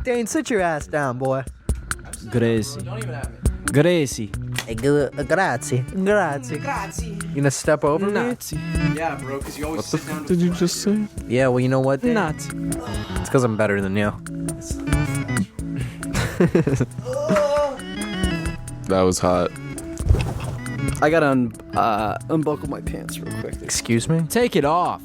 Dane, sit your ass down, boy. Gracie. Don't even have me. Gracie. Hey, grazie. Grazie. Grazie. You gonna step over me? Nazi. Yeah, bro, because you always What the sit down fuck did you just say? Yeah, well, you know what, Dane? Nazi. It's because I'm better than you. That was hot. I gotta unbuckle my pants real quick. Excuse me? Take it off.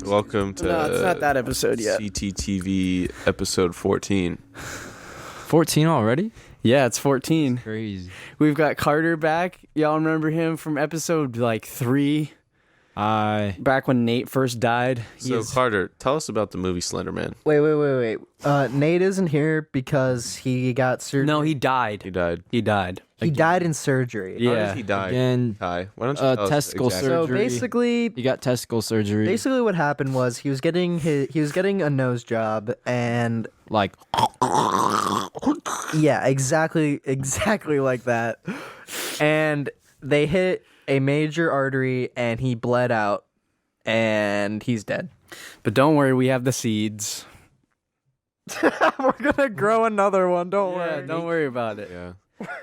Welcome to No, it's not that episode yet. CTTV episode 14. 14 already? Yeah, it's 14. Crazy. We've got Carter back. Y'all remember him from episode like 3? Back when Nate first died. So Carter, tell us about the movie Slender Man. Wait. Nate isn't here because he got surgery. No, he died. He died. He died. He died in surgery. How Yeah. did he die? Again, Kai, why don't you tell us testicle exactly? So surgery. basically, He got testicle surgery. basically what happened was he was getting a nose job, and Like, yeah, exactly like that. And they hit a major artery, and he bled out, and he's dead. But don't worry, we have the seeds. We're gonna grow another one. Don't Yeah, worry. don't worry about it. Yeah.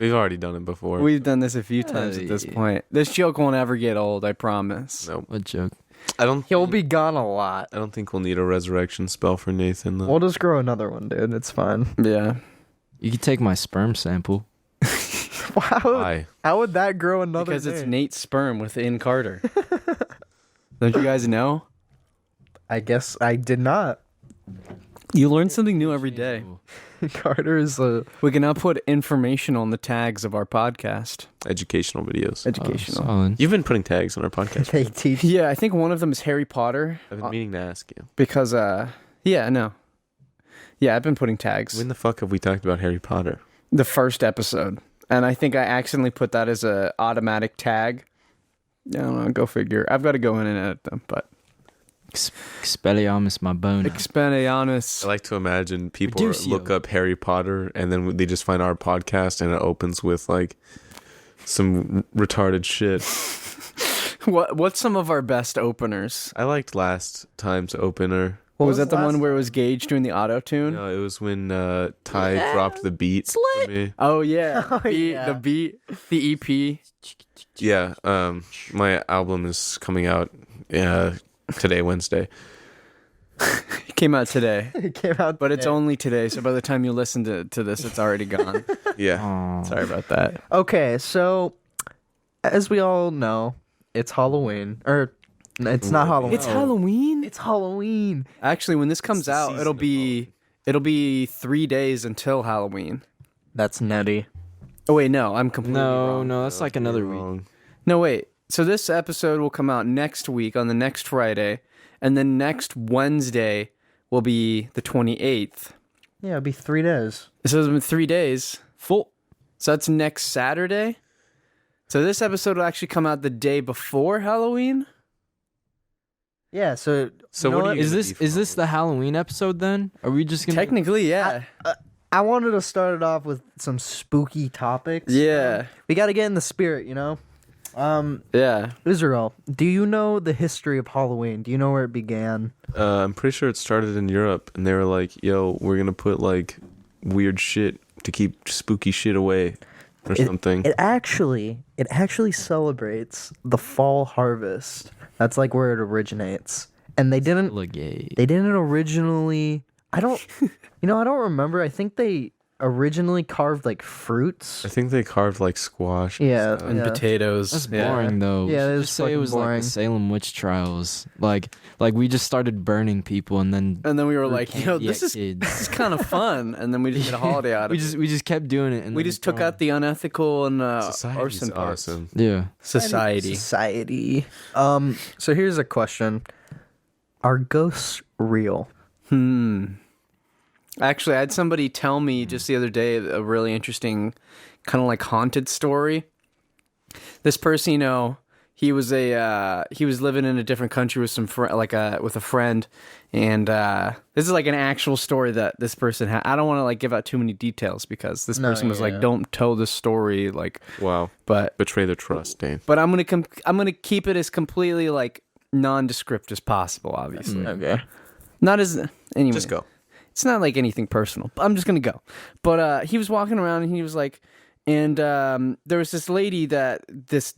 We've already done it before. We've done this a few times at this point. This joke won't ever get old, I promise. Nope. what joke? I don't He'll be gone a lot. I don't think we'll need a resurrection spell for Nathan though. We'll just grow another one, dude. It's fine. Yeah. You could take my sperm sample. Why? How would that grow another? Because it's Nate? Nate's sperm within Carter. Don't you guys know? I guess I did not. You learn something new every day. Carter is a. We can now put information on the tags of our podcast. Educational videos. Educational. Solid. You've been putting tags on our podcast. They teach. Yeah, I think one of them is Harry Potter. I've been meaning to ask you. Because, yeah, no. Yeah, I've been putting tags. When the fuck have we talked about Harry Potter? The first episode. And I think I accidentally put that as a automatic tag. I don't know, go figure. I've got to go in and edit them, but. Expelliarmus my bone. Expelliarmus. I like to imagine people Reducio. look up Harry Potter and then they just find our podcast and it opens with like some retarded shit. What's some of our best openers? I liked last time's opener. Was that the one where it was Gage doing the auto-tune? No, it was when Ty dropped the beat for me. Oh, yeah. Oh, yeah. The beat, the EP. Yeah, my album is coming out today, Wednesday. It came out today. It came out, But it's only today, so by the time you listen to this, it's already gone. Yeah. Aw. Sorry about that. Okay, so as we all know, it's Halloween. Or it's not Halloween. It's Halloween? It's Halloween. Actually, when this comes the out, season it'll of be 3 days until Halloween. That's nutty. Oh, wait, no, I'm completely wrong. No, that's like another week. Wrong. No, wait. So this episode will come out next week on the next Friday, and then next Wednesday will be the 28th. Yeah, it'll be 3 days. So it's been 3 days. Full. So that's next Saturday. So this episode will actually come out the day before Halloween. Yeah, so So you know what do you- Is this the Halloween episode then? Are we just gonna Technically, yeah. I wanted to start it off with some spooky topics. Yeah. We got to get in the spirit, you know? Yeah. Israel, do you know the history of Halloween? Do you know where it began? I'm pretty sure it started in Europe and they were like, yo, we're going to put like weird shit to keep spooky shit away or something. It actually celebrates the fall harvest. That's like where it originates. And they didn't originally, I don't remember. I think they originally carved like fruits. I think they carved like squash. Yeah, And potatoes. That's boring though. Yeah, We should it just is say it fucking was like boring. the Salem witch trials. Like we just started burning people and then And then we were like, can't yo, be this is kids. kind of fun. And then we just made a holiday out of it. we just kept doing it and We then just took out the unethical and Society's arson parts. awesome. Yeah. Society. So here's a question: are ghosts real? Actually, I had somebody tell me just the other day a really interesting kind of like haunted story. This person, you know, he was living in a different country with some with a friend, and this is like an actual story that this person had. I don't want to like give out too many details because this person was like, "Don't tell this story." Like, Wow. but Betray the trust, Dane. I'm gonna keep it as completely like nondescript as possible. Obviously, Okay. not as anyway. Just go. It's not like anything personal. I'm just gonna go. But he was walking around and he was like, and there was this lady that this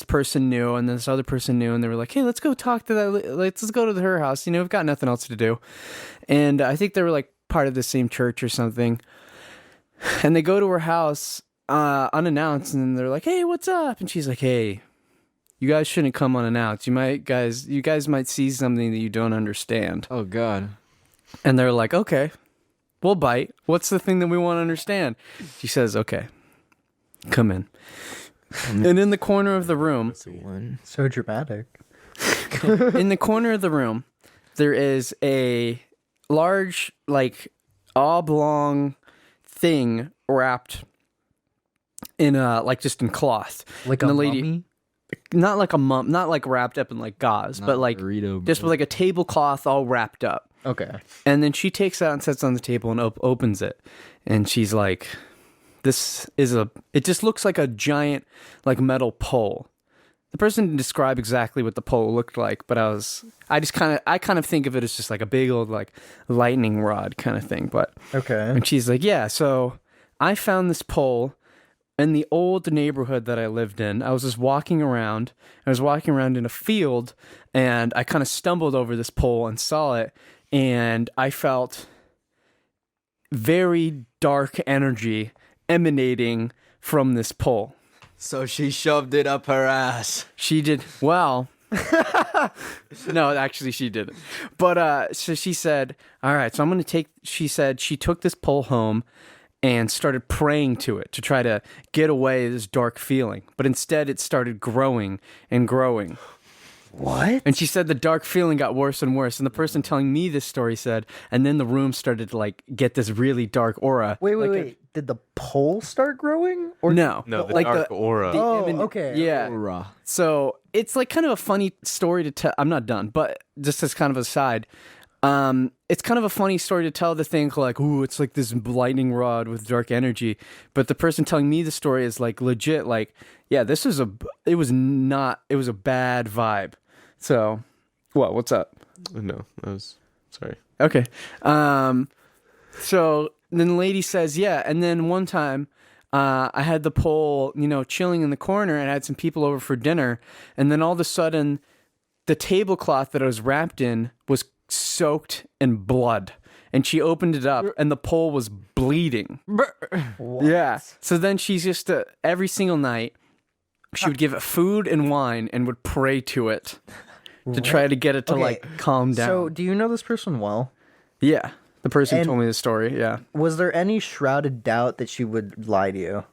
person knew, and this other person knew, and they were like, hey, let's go talk to that. Let's go to her house. We've got nothing else to do. And I think they were like part of the same church or something. And they go to her house unannounced, and they're like, hey, what's up? And she's like, hey, you guys shouldn't come unannounced. You guys might see something that you don't understand. Oh God. And they're like, okay, we'll bite. What's the thing that we want to understand? She says, okay, come in. And in the corner of the room, So dramatic. in the corner of the room, there is a large, like, oblong thing wrapped in just in cloth. Like And a the lady, mummy? not like a mum, not like wrapped up in like gauze, Not but like burrito, just bro. with like a tablecloth all wrapped up. Okay. And then she takes it out and sets it on the table and opens it, and she's like, it just looks like a giant like metal pole. The person didn't describe exactly what the pole looked like, but I kind of think of it as just like a big old like lightning rod kind of thing. But Okay. and she's like, yeah, so I found this pole in the old neighborhood that I lived in. I was just walking around. I was walking around in a field, and I kind of stumbled over this pole and saw it, and I felt very dark energy emanating from this pole. So she shoved it up her ass. She did well. No, actually she didn't. But so she said, all right, so I'm going to take, she said she took this pole home and started praying to it to try to get away this dark feeling. But instead it started growing and growing. What? And she said the dark feeling got worse and worse. And the person telling me this story said, and then the room started to like get this really dark aura. Wait. Did the pole start growing? Or No. No, the like dark aura. Oh, eman- okay. Yeah. Hurrah. So it's like kind of a funny story to tell. I'm not done, but just as kind of a side, it's kind of a funny story to tell to think like, ooh, it's like this lightning rod with dark energy. But the person telling me the story is like legit, like, yeah, it was a bad vibe. So, what's up? No, I was sorry. Okay. So then the lady says, yeah. And then one time, I had the pole, chilling in the corner, and I had some people over for dinner. And then all of a sudden, the tablecloth that I was wrapped in was soaked in blood. And she opened it up, and the pole was bleeding. What? Yeah. So then she's just, every single night, she would give it food and wine and would pray to it to try to get it to, Okay, like, calm down. So, do you know this person well? Yeah. The person And- told me the story, yeah. Was there any shrouded doubt that she would lie to you?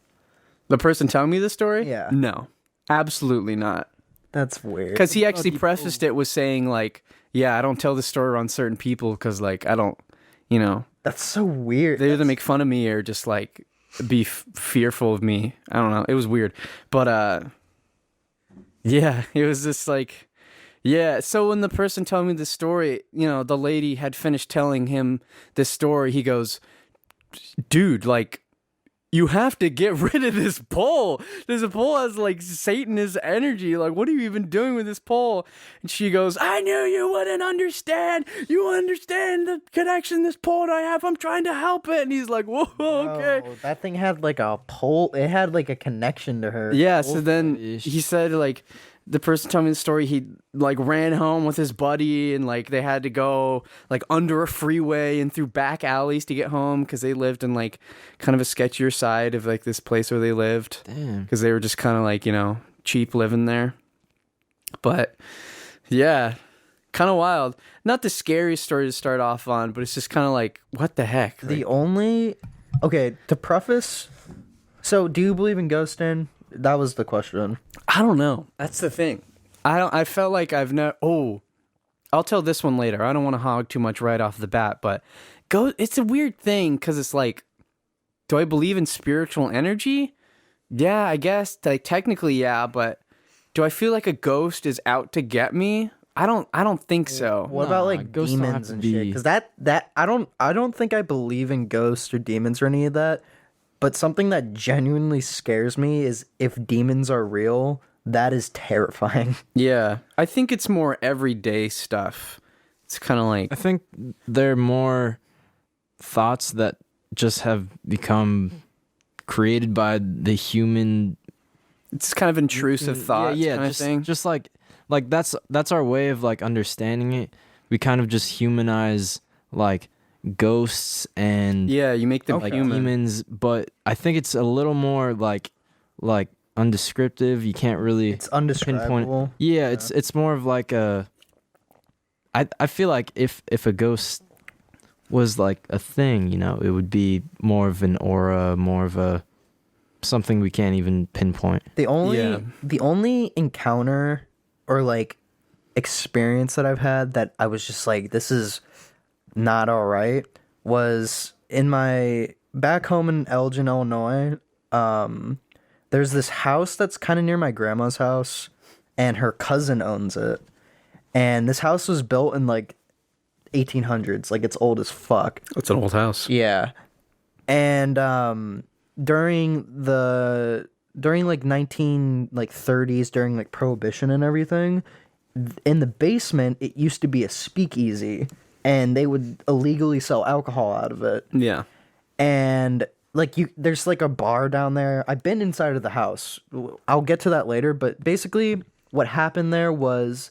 The person telling me the story? Yeah. No. Absolutely not. That's weird. Because he actually prefaced it with saying, like, yeah, I don't tell this story around certain people because, like, I don't, That's so weird. they either make fun of me or just, like, be fearful of me. I don't know. It was weird. But, yeah, it was just like, yeah. So when the person telling me the story, the lady had finished telling him this story, he goes, dude, like, you have to get rid of this pole. This pole has like Satanist energy. Like, what are you even doing with this pole? And she goes, I knew you wouldn't understand. You understand the connection this pole and I have. I'm trying to help it. And he's like, whoa, okay. Oh, that thing had like a pole. It had like a connection to her. Yeah, so then Ish. he said, like, the person telling me the story, he, like, ran home with his buddy, and, like, they had to go, like, under a freeway and through back alleys to get home, because they lived in, like, kind of a sketchier side of, like, this place where they lived. Damn. Because they were just kind of, like, cheap living there. But, yeah, kind of wild. Not the scariest story to start off on, but it's just kind of like, what the heck? Okay, to preface, so do you believe in ghosting? That was the question. I don't know. That's the thing. I felt like I've never. Oh, I'll tell this one later. I don't want to hog too much right off the bat, but it's a weird thing because it's like, do I believe in spiritual energy? Yeah, I guess. Like, technically, yeah, but do I feel like a ghost is out to get me? I don't think so. What Nah, about like ghosts don't have demons to and be- shit? Because that I don't think I believe in ghosts or demons or any of that. But something that genuinely scares me is if demons are real. That is terrifying. Yeah, I think it's more everyday stuff. It's kind of like, I think they're more thoughts that just have become created by the human. It's kind of intrusive thoughts kind of thing. Just like that's our way of like understanding it. We kind of just humanize like ghosts and Yeah, you make them like human. demons, but I think it's a little more like undescriptive. You can't really It's undescribable. Yeah, it's more of like a. I feel like if a ghost was like a thing, you know, it would be more of an aura, more of a something we can't even pinpoint. The only encounter or like experience that I've had that I was just like, this is not all right, was in my back home in Elgin, Illinois. There's this house that's kind of near my grandma's house, and her cousin owns it. And this house was built in like 1800s, like it's old as fuck. It's an old house. Yeah. And during like 1930s, during like Prohibition and everything, in the basement it used to be a speakeasy, and they would illegally sell alcohol out of it. Yeah. And like there's like a bar down there. I've been inside of the house. I'll get to that later, but basically what happened there was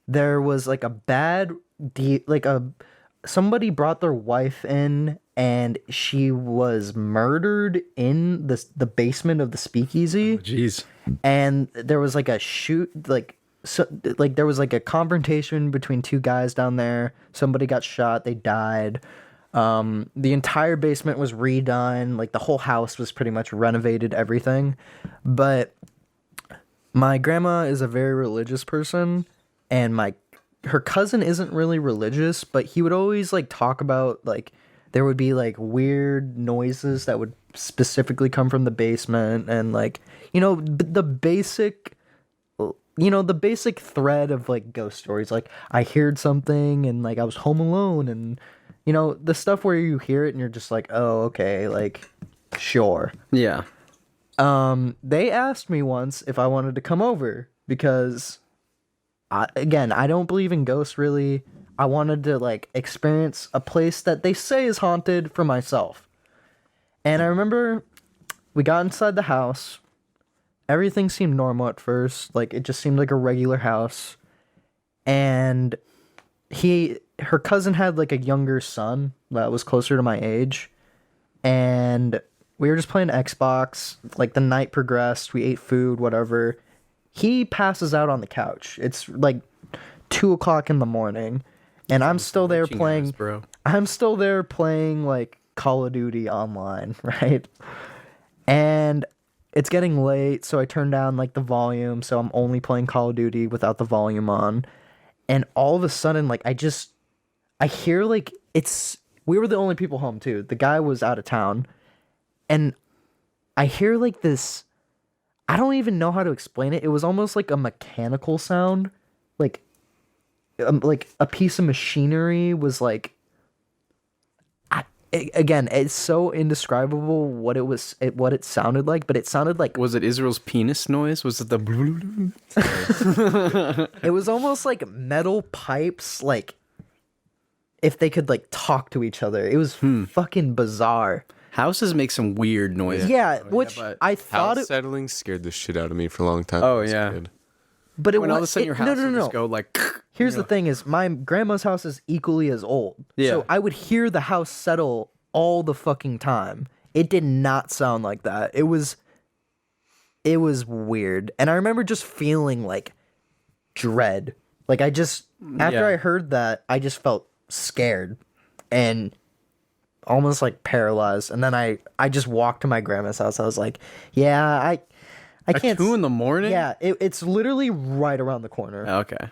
like a bad somebody brought their wife in, and she was murdered in the basement of the speakeasy. Jeez. And there was like a there was like a confrontation between two guys down there. Somebody got shot, they died. The entire basement was redone, like the whole house was pretty much renovated, everything. But my grandma is a very religious person, and her cousin isn't really religious, but he would always like talk about like there would be like weird noises that would specifically come from the basement, and like, you know, the basic thread of like ghost stories, like I heard something and like I was home alone, and you know, the stuff where you hear it and you're just like, oh, okay, like sure. Yeah. They asked me once if I wanted to come over because I don't believe in ghosts really. I wanted to like experience a place that they say is haunted for myself. And I remember we got inside the house. Everything seemed normal at first. Like it just seemed like a regular house. And her cousin had like a younger son that was closer to my age. And we were just playing Xbox. Like the night progressed. We ate food, whatever. He passes out on the couch. It's like 2:00 in the morning, and I'm still there playing. Bro. I'm still there playing like Call of Duty online, right? And it's getting late, so I turn down like the volume, so I'm only playing Call of Duty without the volume on. And all of a sudden, like I hear like we were the only people home too. The guy was out of town, and I hear like this. I don't even know how to explain it. It was almost like a mechanical sound, like a piece of machinery was like. Again, it's so indescribable what it sounded like, but it sounded like. Was it Israel's penis noise? Was it the? It was almost like metal pipes, like if they could like talk to each other. It was fucking bizarre. Houses make some weird noises. Yeah, which but I thought House settling scared the shit out of me for a long time. Oh, as a yeah. kid. but it When all of a was sudden your house will no. just go like. Here's the thing: is my grandma's house is equally as old. Yeah. So I would hear the house settle all the fucking time. It did not sound like that. It was weird, and I remember just feeling like dread. Like after I heard that, I just felt scared and almost like paralyzed. And then I just walked to my grandma's house. I was like, yeah, I can't. 2 in the morning. Yeah, it's literally right around the corner. Okay.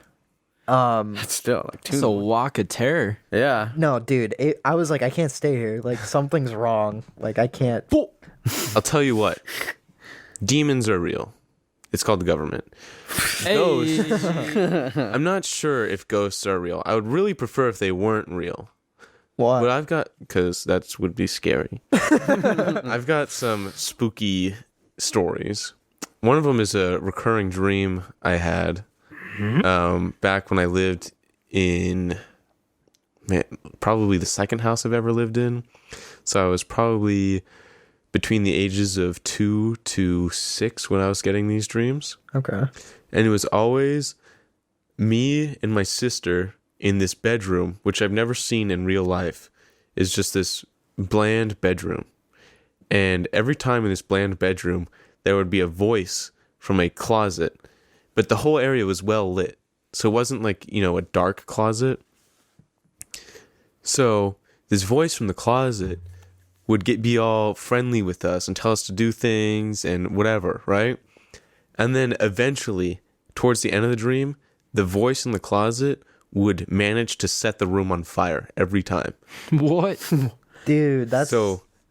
That's still like 2. It's a walk of terror. Yeah. No, dude, I was like, I can't stay here. Like something's wrong. Like I can't. I'll tell you what. Demons are real. It's called the government. Hey. I'm not sure if ghosts are real. I would really prefer if they weren't real. What? But I've got, because that would be scary. I've got some spooky stories. One of them is a recurring dream I had back when I lived in probably the second house I've ever lived in. So I was probably between the ages of 2 to 6 when I was getting these dreams. Okay. And it was always me and my sister in this bedroom, which I've never seen in real life. Is just this bland bedroom. And every time in this bland bedroom, there would be a voice from a closet. But the whole area was well lit. So it wasn't like, a dark closet. So this voice from the closet would be all friendly with us and tell us to do things and whatever, right? And then eventually, towards the end of the dream, the voice in the closet would manage to set the room on fire every time. What? Dude,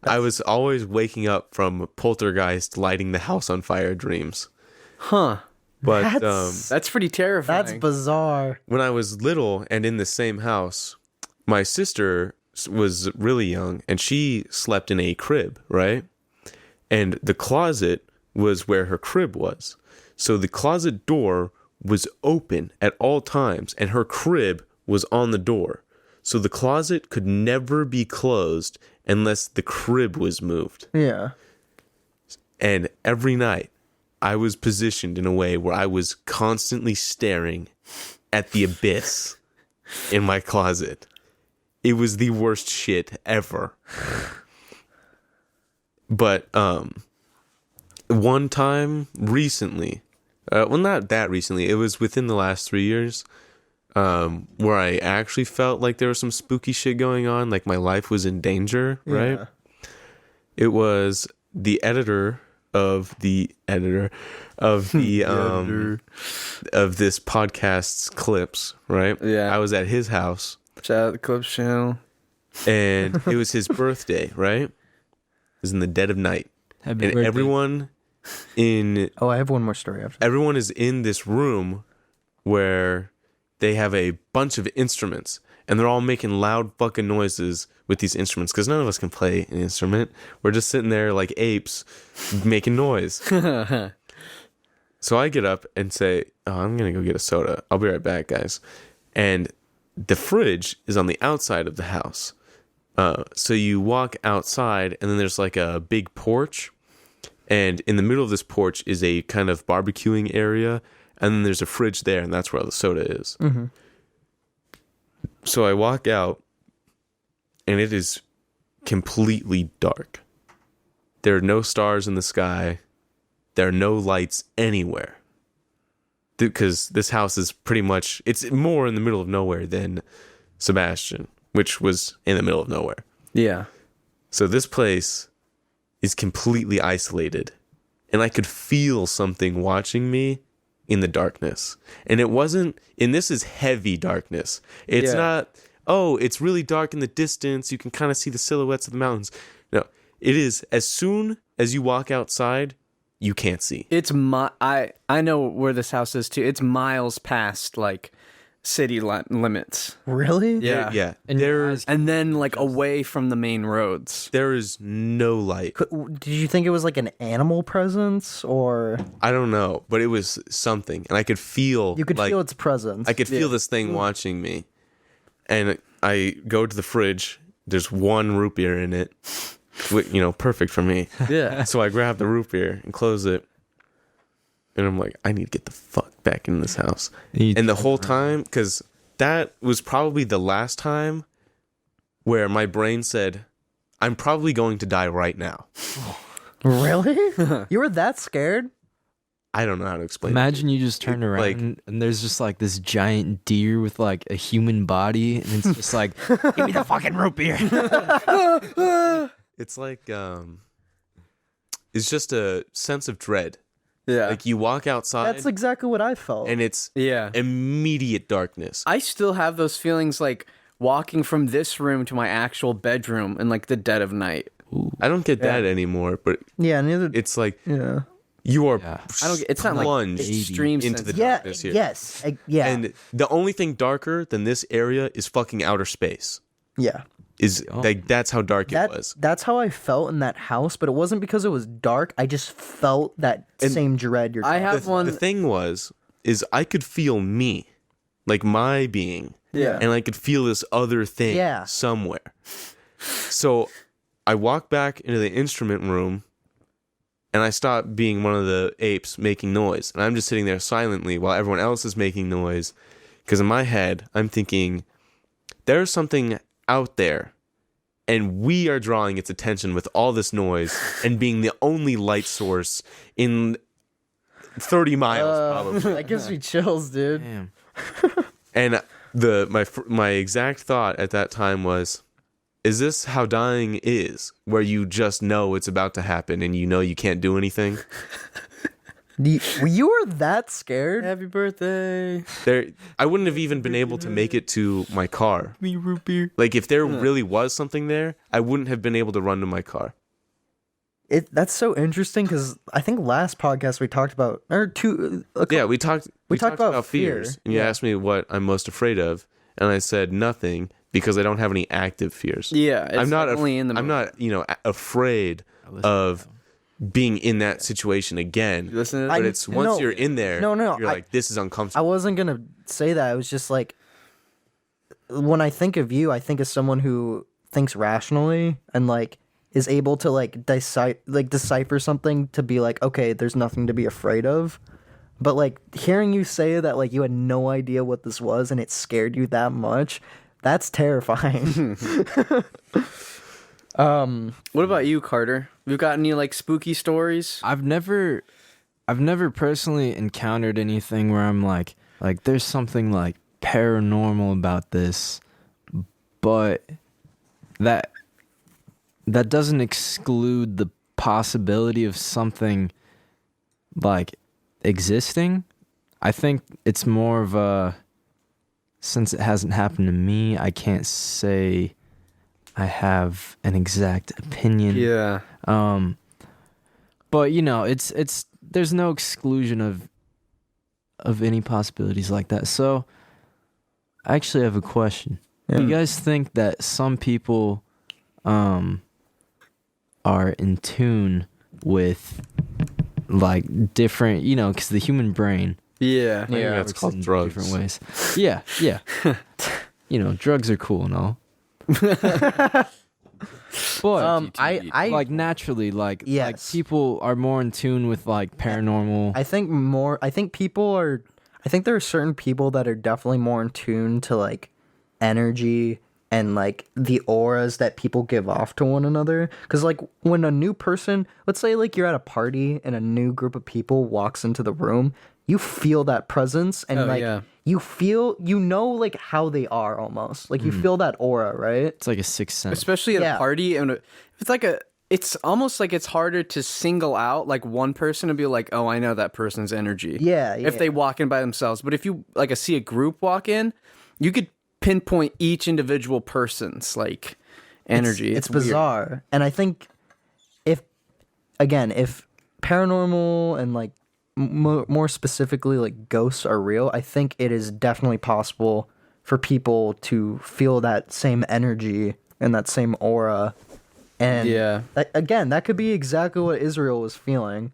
I was always waking up from poltergeist lighting the house on fire dreams. Huh. But That's pretty terrifying. that's bizarre. when I was little and in the same house, my sister was really young and she slept in a crib, right? And the closet was where her crib was. So the closet door was open at all times and her crib was on the door. So the closet could never be closed unless the crib was moved. Yeah. And every night I was positioned in a way where I was constantly staring at the abyss in my closet. It was the worst shit ever. But one time recently, well, not that recently, it was within the last 3 years, where I actually felt like there was some spooky shit going on, like my life was in danger, right? Yeah. It was the editor of the of this podcast's clips, right? Yeah. I was at his house Shout out the Clips channel. and it was his birthday, right? It was in the dead of night. Happy And birthday. everyone Oh, I have one more story after. everyone is in this room where they have a bunch of instruments and they're all making loud fucking noises with these instruments because none of us can play an instrument. We're just sitting there like apes making noise. So I get up and say, "Oh, I'm going to go get a soda. I'll be right back, guys." And the fridge is on the outside of the house. So you walk outside and then there's like a big porch. And in the middle of this porch is a kind of barbecuing area. And then there's a fridge there, and that's where all the soda is. Mm-hmm. So I walk out, and it is completely dark. There are no stars in the sky. There are no lights anywhere. Because this house is pretty much, it's more in the middle of nowhere than Sebastian, which was in the middle of nowhere. Yeah. So this place is completely isolated. And I could feel something watching me in the darkness. And it wasn't, and this is heavy darkness. It's not, oh, it's really dark in the distance. You can kind of see the silhouettes of the mountains. No, it is as soon as you walk outside, you can't see. It's I know where this house is too. It's miles past like city limits. Really? Yeah. Yeah. And your eyes- And then like away from the main roads. There is no light. Did you think it was like an animal presence, or I don't know, but it was something. And I could feel you could like, feel its presence? I could feel this thing watching me. And I go to the fridge. There's one root beer in it. Perfect for me. Yeah. So I grab the root beer and close it. And I'm like, I need to get the fuck back in this house. And the whole time, because that was probably the last time where my brain said, I'm probably going to die right now. Really? You were that scared? I don't know how to explain it. Imagine you just turned around like- and there's just like this giant deer with like a human body, and it's just like, give me the fucking root beer. It's like, it's just a sense of dread. Yeah. Like you walk outside That's exactly what I felt. and it's Yeah. immediate darkness. I still have those feelings like walking from this room to my actual bedroom in like the dead of night. I don't get that anymore, but yeah, neither. it's like Yeah. you are Yeah. I don't. It's not like plunged extreme into the sense. Yeah. darkness here. Yes. Yeah. And the only thing darker than this area is fucking outer space. yeah. Is like that's how dark it was. That's how I felt in that house, but it wasn't because it was dark. I just felt that same dread you're I talking have one. The thing is I could feel me, like my being, Yeah. And I could feel this other thing Yeah. somewhere. So I walk back into the instrument room and I stop being one of the apes making noise. And I'm just sitting there silently while everyone else is making noise. Because in my head, I'm thinking, there's something out there. And we are drawing its attention with all this noise and being the only light source in 30 miles, probably. That gives me chills, dude. Damn. And my exact thought at that time was, is this how dying is? Where you just know it's about to happen and you know you can't do anything? You were that scared? Happy birthday. I wouldn't have even been able to make it to my car. Me root beer. Like, if there really was something there, I wouldn't have been able to run to my car. That's so interesting because I think last podcast we talked about, or two. Yeah, we talked about fear. fears. And you asked me what I'm most afraid of. And I said nothing because I don't have any active fears. Yeah, it's I'm not definitely in the I'm not, afraid of being in that situation again. Listen to But that? it's once no, you're in there, no, you're like, this is I uncomfortable. wasn't gonna say that. I was just like, when I think of you, I think of someone who thinks rationally and like is able to like decipher something to be like, okay, there's nothing to be afraid of. But like hearing you say that like you had no idea what this was and it scared you that much, that's terrifying. What about you, Carter? You got any like spooky stories? I've never personally encountered anything where I'm like there's something like paranormal about this, but that doesn't exclude the possibility of something like existing. I think it's more of a, since it hasn't happened to me, I can't say I have an exact opinion. Yeah. But it's there's no exclusion of any possibilities like that. So I actually have a question. Do you guys think that some people are in tune with like different, because the human brain Yeah. I think that's works called in drugs. different ways. Yeah. Drugs are cool and all. But I like naturally, like Yes. people are more in tune with like paranormal. I think there are certain people that are definitely more in tune to like energy and like the auras that people give off to one another. Because like when a new person, let's say like you're at a party and a new group of people walks into the room, you feel that presence and yeah. you feel, like how they are almost. Like you feel that aura, right? It's like a sixth sense. Especially at Yeah. a party, and it's almost like it's harder to single out like one person and be like, oh, I know that person's energy. Yeah, If yeah. they walk in by themselves, but if you like see a group walk in, you could pinpoint each individual person's like energy. It's weird. bizarre. And I think if paranormal and like more specifically like ghosts are real, I think it is definitely possible for people to feel that same energy and that same aura. And Yeah. that could be exactly what Israel was feeling.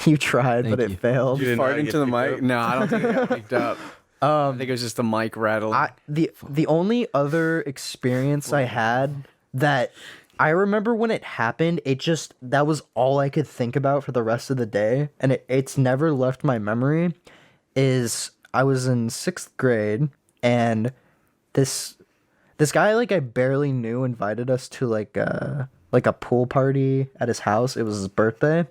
You tried, but Thank you. it failed. You didn't Fart get into the picked mic? up? No, I don't think it got picked up. I think it was just the mic rattling. The only other experience I had that I remember when it happened, that was all I could think about for the rest of the day, and it's never left my memory, is I was in 6th grade, and this guy like I barely knew invited us to like a pool party at his house. It was his birthday.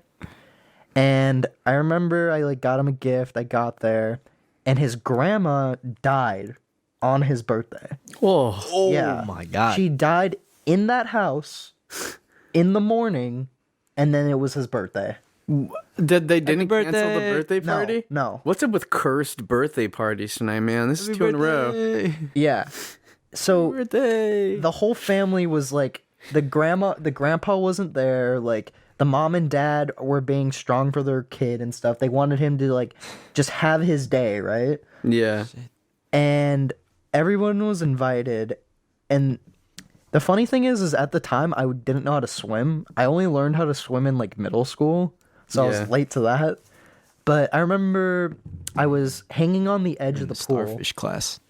And I remember I like got him a gift. I got there, and his grandma died on his birthday. Whoa. Oh Yeah. my god. She died in that house in the morning, and then it was his birthday. Did they didn't cancel the birthday. birthday No, party? no. What's up with cursed birthday parties tonight, man? This is 2 in a row. Yeah. So Birthday. the whole family was like, the grandpa wasn't there, like the mom and dad were being strong for their kid and stuff. They wanted him to like just have his day, right? Yeah. And everyone was invited. And the funny thing is at the time I didn't know how to swim. I only learned how to swim in like middle school, so I Yeah. was late to that. But I remember I was hanging on the edge of the pool. Starfish class.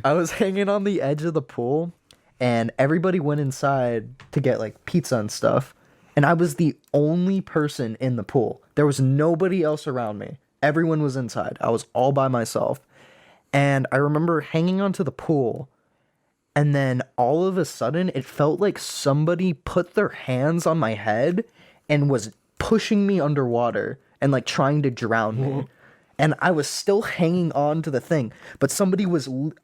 I was hanging on the edge of the pool, and everybody went inside to get like pizza and stuff. And I was the only person in the pool. There was nobody else around me. Everyone was inside. I was all by myself. And I remember hanging onto the pool, and then all of a sudden it felt like somebody put their hands on my head and was pushing me underwater and like trying to drown me. And I was still hanging on to the thing, but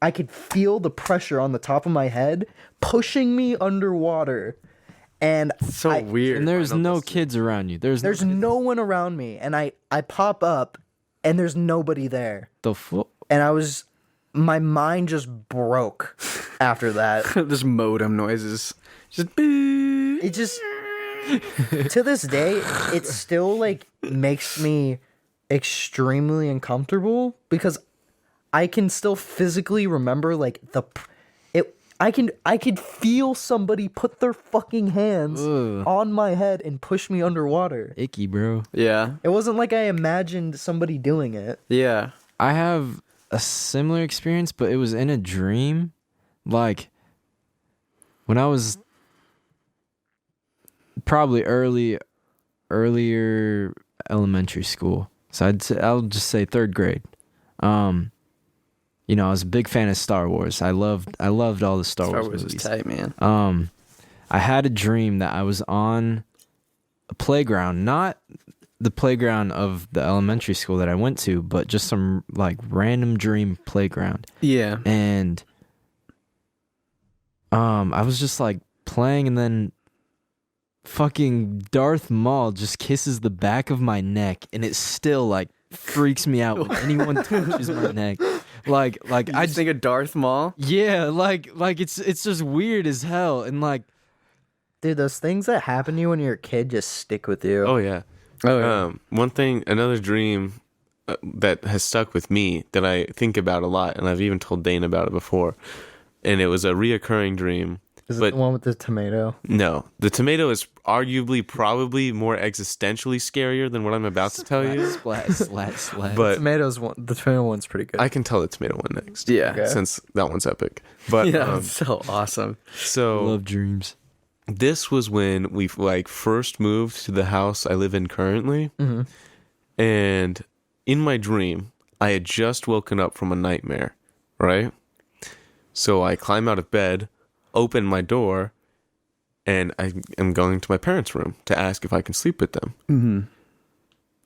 I could feel the pressure on the top of my head pushing me underwater. And So weird. And there's no kids around you. there's no one around me, and I pop up and there's nobody there. the fuck. And my mind just broke after that. Just modem noises. Just boo. It just, to this day, it still like makes me extremely uncomfortable because I can still physically remember like I could feel somebody put their fucking hands on my head and push me underwater. Icky, bro. Yeah. It wasn't like I imagined somebody doing it. Yeah. I have a similar experience, but it was in a dream. Like, when I was probably earlier elementary school. So I'll just say third grade. You know, I was a big fan of Star Wars. I loved all the Star Wars Wars movies. is tight, man. I had a dream that I was on a playground, not the playground of the elementary school that I went to, but just some like random dream playground. Yeah. And I was just like playing, and then fucking Darth Maul just kisses the back of my neck, and it still like freaks me out when anyone touches my neck. Like I just think of Darth Maul. yeah, like it's just weird as hell, and like Dude, those things that happen to you when you're a kid just stick with you. Oh yeah. Another dream that has stuck with me that I think about a lot, and I've even told Dane about it before, and it was a reoccurring dream. Is it but the one with the tomato? no, the tomato is arguably probably more existentially scarier than what I'm about to tell you. splat. But The tomato one's pretty good. I can tell the tomato one next. Yeah. Okay. Since that one's epic. But Yeah. It's so awesome. so Love dreams. this was when we like first moved to the house I live in currently. Mm-hmm. And in my dream, I had just woken up from a nightmare, right? So I climb out of bed, open my door, and I am going to my parents' room to ask if I can sleep with them. Mm-hmm.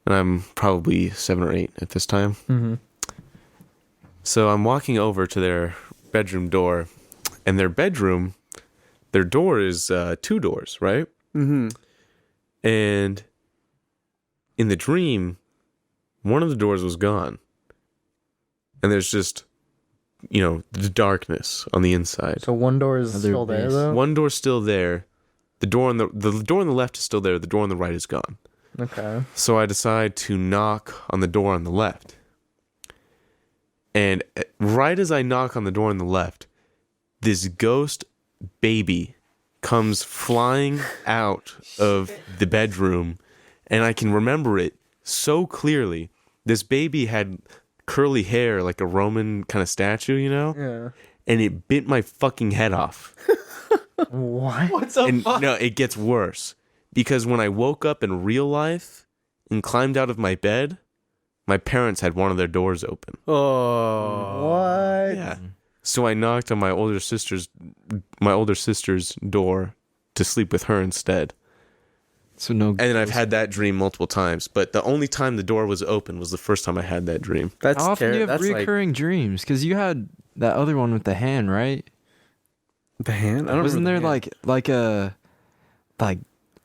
And I'm probably 7 or 8 at this time. Mm-hmm. So I'm walking over to their bedroom door, and their door is 2 doors, right? Mm-hmm. And in the dream, one of the doors was gone. And there's just, the darkness on the inside. So one door is Other still there base. though? One door's still there. The door on the left is still there. The door on the right is gone. Okay. So I decide to knock on the door on the left. And right as I knock on the door on the left, this ghost baby comes flying out of the bedroom, and I can remember it so clearly. This baby had curly hair like a Roman kind of statue, Yeah. and it bit my fucking head off. What? And no, it gets worse, because when I woke up in real life and climbed out of my bed, my parents had one of their doors open. Oh. What? Yeah. So I knocked on my older sister's door to sleep with her instead. So no. And then I've had that dream multiple times, but the only time the door was open was the first time I had that dream. That's How often do you have that's recurring dreams? Because you had that other one with the hand, right? the hand. I don't Wasn't there remember like a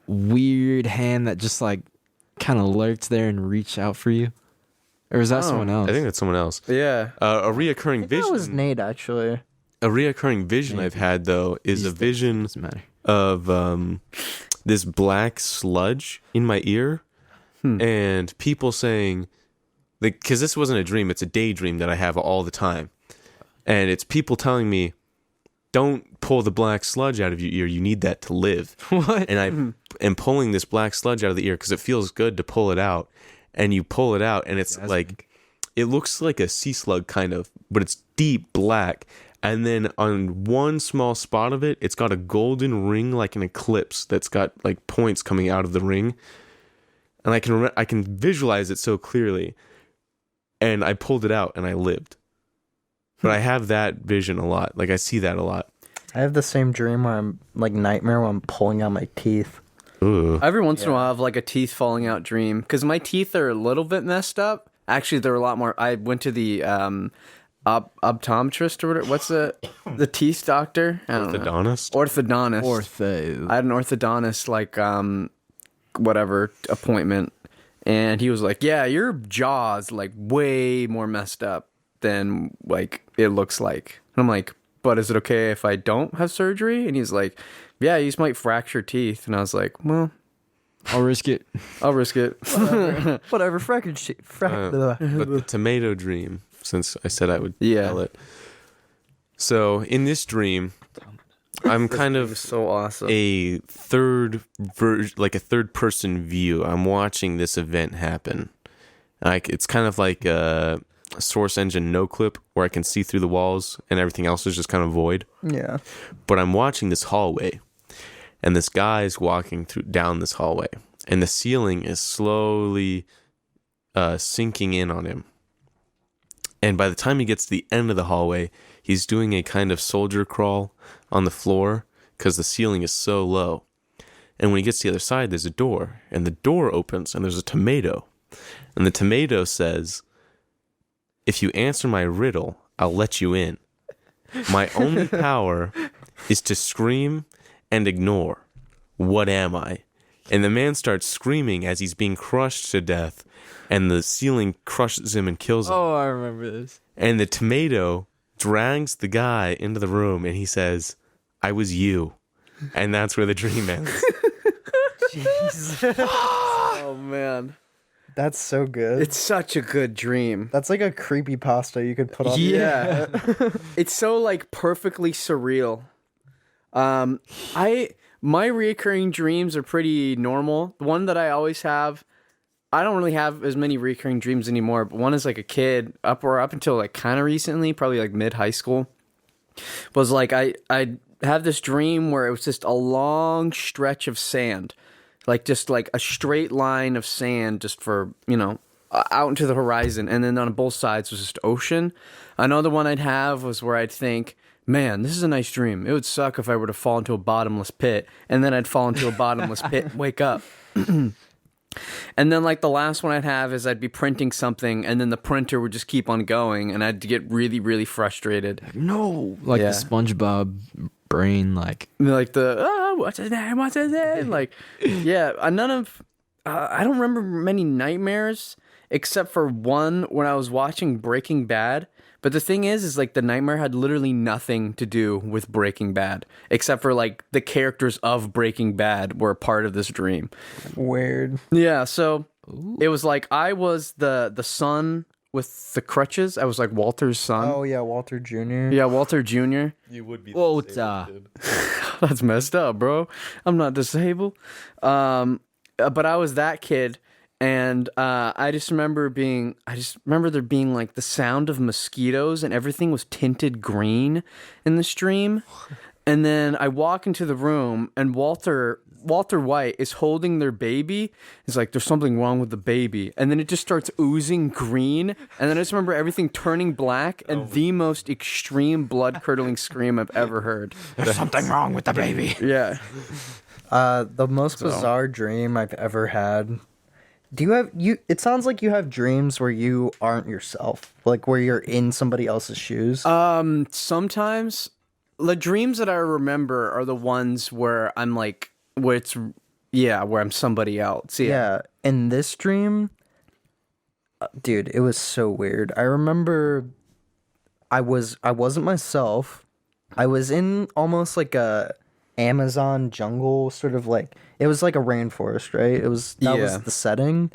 weird hand that just like kind of lurks there and reach out for you? Or is that someone else? I think that's someone else. the hand. A reoccurring That vision. was Nate actually. A reoccurring vision Maybe. I've had though is a vision Doesn't matter. of this black sludge in my ear, and people saying, like, because this wasn't a dream, it's a daydream that I have all the time, and it's people telling me, don't pull the black sludge out of your ear. You need that to live. What? And I am pulling this black sludge out of the ear because it feels good to pull it out. And you pull it out, and it's like, it looks like a sea slug kind of, but it's deep black. And then on one small spot of it, it's got a golden ring like an eclipse that's got like points coming out of the ring. And I can visualize it so clearly. And I pulled it out and I lived. But I have that vision a lot. Like I see that a lot. I have the same dream where I'm like nightmare when I'm pulling out my teeth. Ooh. Every once in a while, I have like a teeth falling out dream because my teeth are a little bit messed up. Actually, they're a lot more. I went to the optometrist or whatever. What's the teeth doctor? I don't know. Orthodontist? Orthodontist. Ortho. I had an orthodontist like whatever appointment, and he was like, "Yeah, your jaw's like way more messed up than like it looks like." And I'm like, "But is it okay if I don't have surgery?" And he's like, "Yeah, you just might fracture teeth." And I was like, "Well, I'll risk it. I'll risk it." Whatever, fractured shit. But the tomato dream, since I said I would Yeah. tell it. So in this dream, I'm kind It of was so awesome. a third person view. I'm watching this event happen. Like it's kind of like a source engine no clip where I can see through the walls and everything else is just kind of void. Yeah. But I'm watching this hallway, and this guy is walking down this hallway, and the ceiling is slowly sinking in on him. And by the time he gets to the end of the hallway, he's doing a kind of soldier crawl on the floor because the ceiling is so low. And when he gets to the other side, there's a door, and the door opens, and there's a tomato. And the tomato says, "If you answer my riddle, I'll let you in. My only power is to scream and ignore. What am I?" And the man starts screaming as he's being crushed to death, and the ceiling crushes him and kills him. Oh, I remember this. And the tomato drags the guy into the room, and he says, "I was you." And that's where the dream ends. Jeez. Oh man, That's so good. it's such a good dream. That's like a creepy pasta you could put on. Yeah. It's so like perfectly surreal. My recurring dreams are pretty normal. The one that I always have, I don't really have as many recurring dreams anymore, but one is like a kid up until like kind of recently, probably like mid high school, was like I have this dream where it was just a long stretch of sand, like just like a straight line of sand just for, out into the horizon, and then on both sides was just ocean. Another one I'd have was where I'd think, man, this is a nice dream. It would suck if I were to fall into a bottomless pit, and then I'd fall into a bottomless pit and wake up. And then like the last one I'd have is I'd be printing something, and then the printer would just keep on going, and I'd get really, really frustrated. No. Like Yeah. the SpongeBob brain, like. Like what's his name? What's his name? Like, yeah, I don't remember many nightmares except for one when I was watching Breaking Bad. But the thing is like the nightmare had literally nothing to do with Breaking Bad, except for like the characters of Breaking Bad were a part of this dream. Weird. Yeah, so it was like I was the son with the crutches. I was like Walter's son. Oh yeah, Walter Jr. Yeah, Walter Jr. You would be. Walter. That's messed up, bro. I'm not disabled. But I was that kid, and I just remember there being like the sound of mosquitoes, and everything was tinted green in the stream. And then I walk into the room, and Walter White is holding their baby. He's like, "There's something wrong with the baby," and then it just starts oozing green. And then I just remember everything turning black, and the most extreme blood curdling scream I've ever heard. There's something wrong with the baby. Yeah. The most bizarre dream I've ever had. Do you have it sounds like you have dreams where you aren't yourself, like where you're in somebody else's shoes. Sometimes the dreams that I remember are the ones where I'm like, where I'm somebody else. Yeah. In this dream, dude, it was so weird. I remember I wasn't myself. I was in almost like a Amazon jungle, sort of like, it was like a rainforest, right? That was the setting,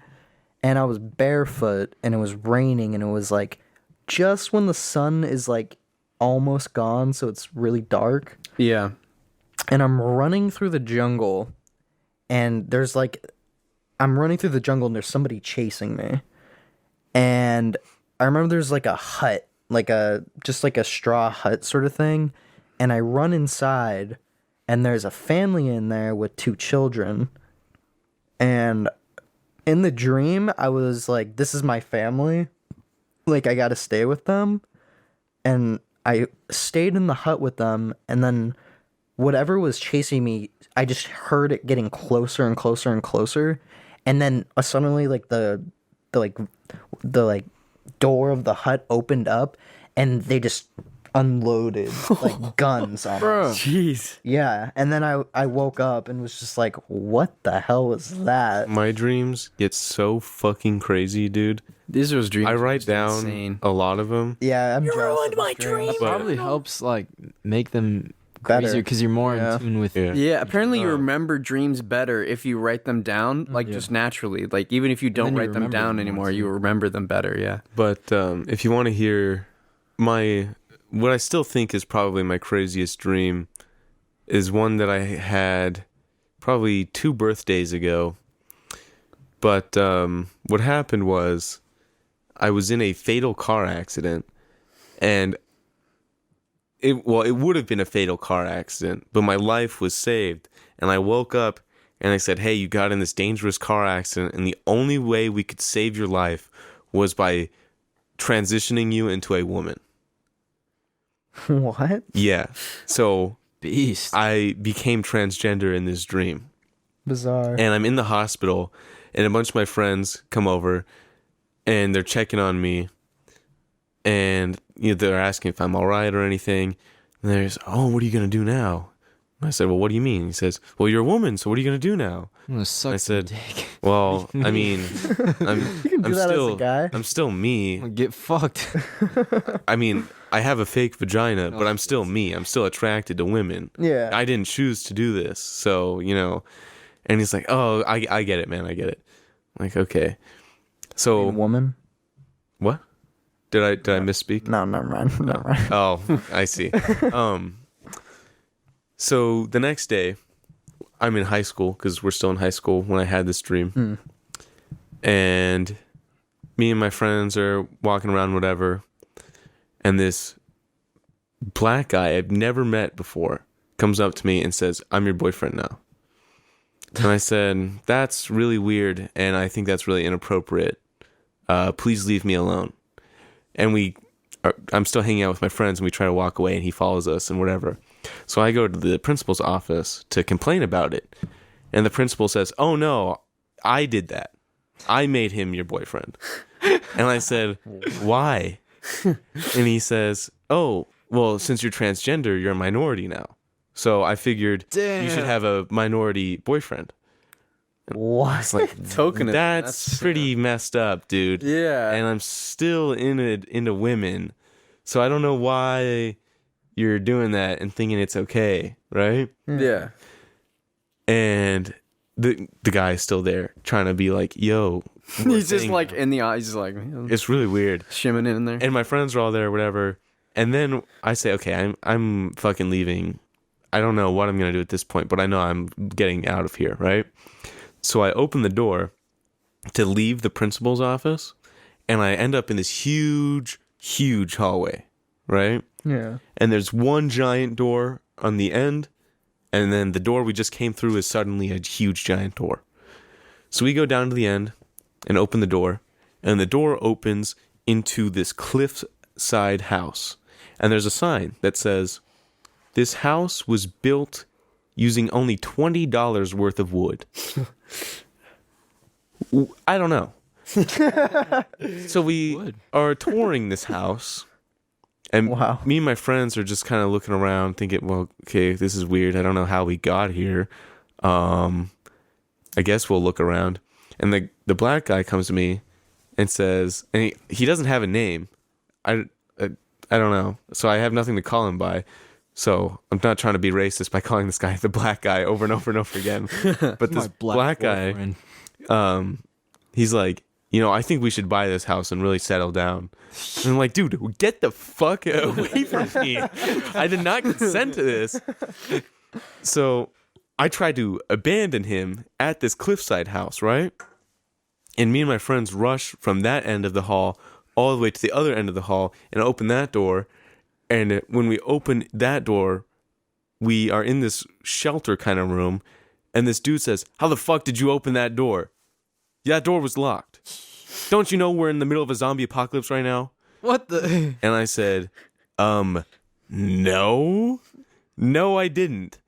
and I was barefoot, and it was raining, and it was like just when the sun is like almost gone, so it's really dark. Yeah. And I'm running through the jungle, and there's like, I'm running through the jungle, and there's somebody chasing me. And I remember there's like a hut, just like a straw hut sort of thing. And I run inside, and there's a family in there with 2 children. And in the dream, I was like, this is my family. Like, I gotta stay with them. And I stayed in the hut with them, and then whatever was chasing me, I just heard it getting closer and closer and closer. And then suddenly, like, the door of the hut opened up, and they just unloaded like guns on us. Jeez. Yeah, and then I woke up and was just like, what the hell was that? My dreams get so fucking crazy, dude. These are his dreams. I write Just down insane. a lot of them. Yeah, I'm You jealous ruined of my his dreams. dream. Probably helps like make them Better. crazier because you're more Yeah. in tune with. Yeah. Yeah, apparently you remember dreams better if you write them down, like just naturally. Like even if you don't then you write them remember down them more, anymore, too. you remember them better. Yeah. But if you want to hear what I still think is probably my craziest dream is one that I had probably 2 birthdays ago. But what happened was I was in a fatal car accident, and it would have been a fatal car accident, but my life was saved. And I woke up and I said, hey, you got in this dangerous car accident, and the only way we could save your life was by transitioning you into a woman. What? Yeah. So Beast. I became transgender in this dream. Bizarre. And I'm in the hospital, and a bunch of my friends come over, and they're checking on me, and they're asking if I'm all right or anything. And there's, oh, what are you going to do now? And I said, well, what do you mean? He says, well, you're a woman, so what are you going to do now? I'm gonna suck I some said, dick. well, I mean, You can do that as a guy. I'm still I'm me. gonna get fucked. I mean, I have a fake vagina, but I'm still me. I'm still attracted to women. Yeah. I didn't choose to do this. So, and he's like, oh, I get it, man. I get it. I'm like, okay. So, Woman? what? Did I misspeak? No, never mind. Never mind. Oh, I see. So the next day, I'm in high school because we're still in high school when I had this dream. And me and my friends are walking around, whatever. And this black guy I've never met before comes up to me and says, I'm your boyfriend now. And I said, that's really weird, and I think that's really inappropriate. Please leave me alone. And I'm still hanging out with my friends, and we try to walk away, and he follows us and whatever. So I go to the principal's office to complain about it. And the principal says, oh no, I did that. I made him your boyfriend. And I said, why? And he says, oh, well, since you're transgender, you're a minority now. So I figured you should have a minority boyfriend. What? It's like, Token. that's pretty messed up, dude. Yeah. And I'm still into women. So I don't know why you're doing that and thinking it's okay, right? Yeah. And the guy is still there trying to be like, yo. He's just like in the eyes, he's like It's really weird. shimming in there. And my friends are all there, whatever. And then I say, okay, I'm fucking leaving. I don't know what I'm going to do at this point, but I know I'm getting out of here, right? So I open the door to leave the principal's office, and I end up in this huge, huge hallway, right? Yeah. And there's one giant door on the end, and then the door we just came through is suddenly a huge giant door. So we go down to the end and open the door, and the door opens into this cliffside house. And there's a sign that says, this house was built using only $20 worth of wood. I don't know. So we are touring this house, and Wow. me and my friends are just kind of looking around thinking, well, okay, this is weird. I don't know how we got here. I guess we'll look around. And the black guy comes to me and says, and he doesn't have a name. I don't know. So I have nothing to call him by. So I'm not trying to be racist by calling this guy the black guy over and over and over again. But this My black guy, boyfriend. he's like, I think we should buy this house and really settle down. And I'm like, dude, get the fuck away from me. I did not consent to this. So I tried to abandon him at this cliffside house, right? And me and my friends rush from that end of the hall all the way to the other end of the hall and open that door. And when we open that door, we are in this shelter kind of room. And this dude says, how the fuck did you open that door? Yeah, that door was locked. Don't you know we're in the middle of a zombie apocalypse right now? What the? And I said, no, I didn't.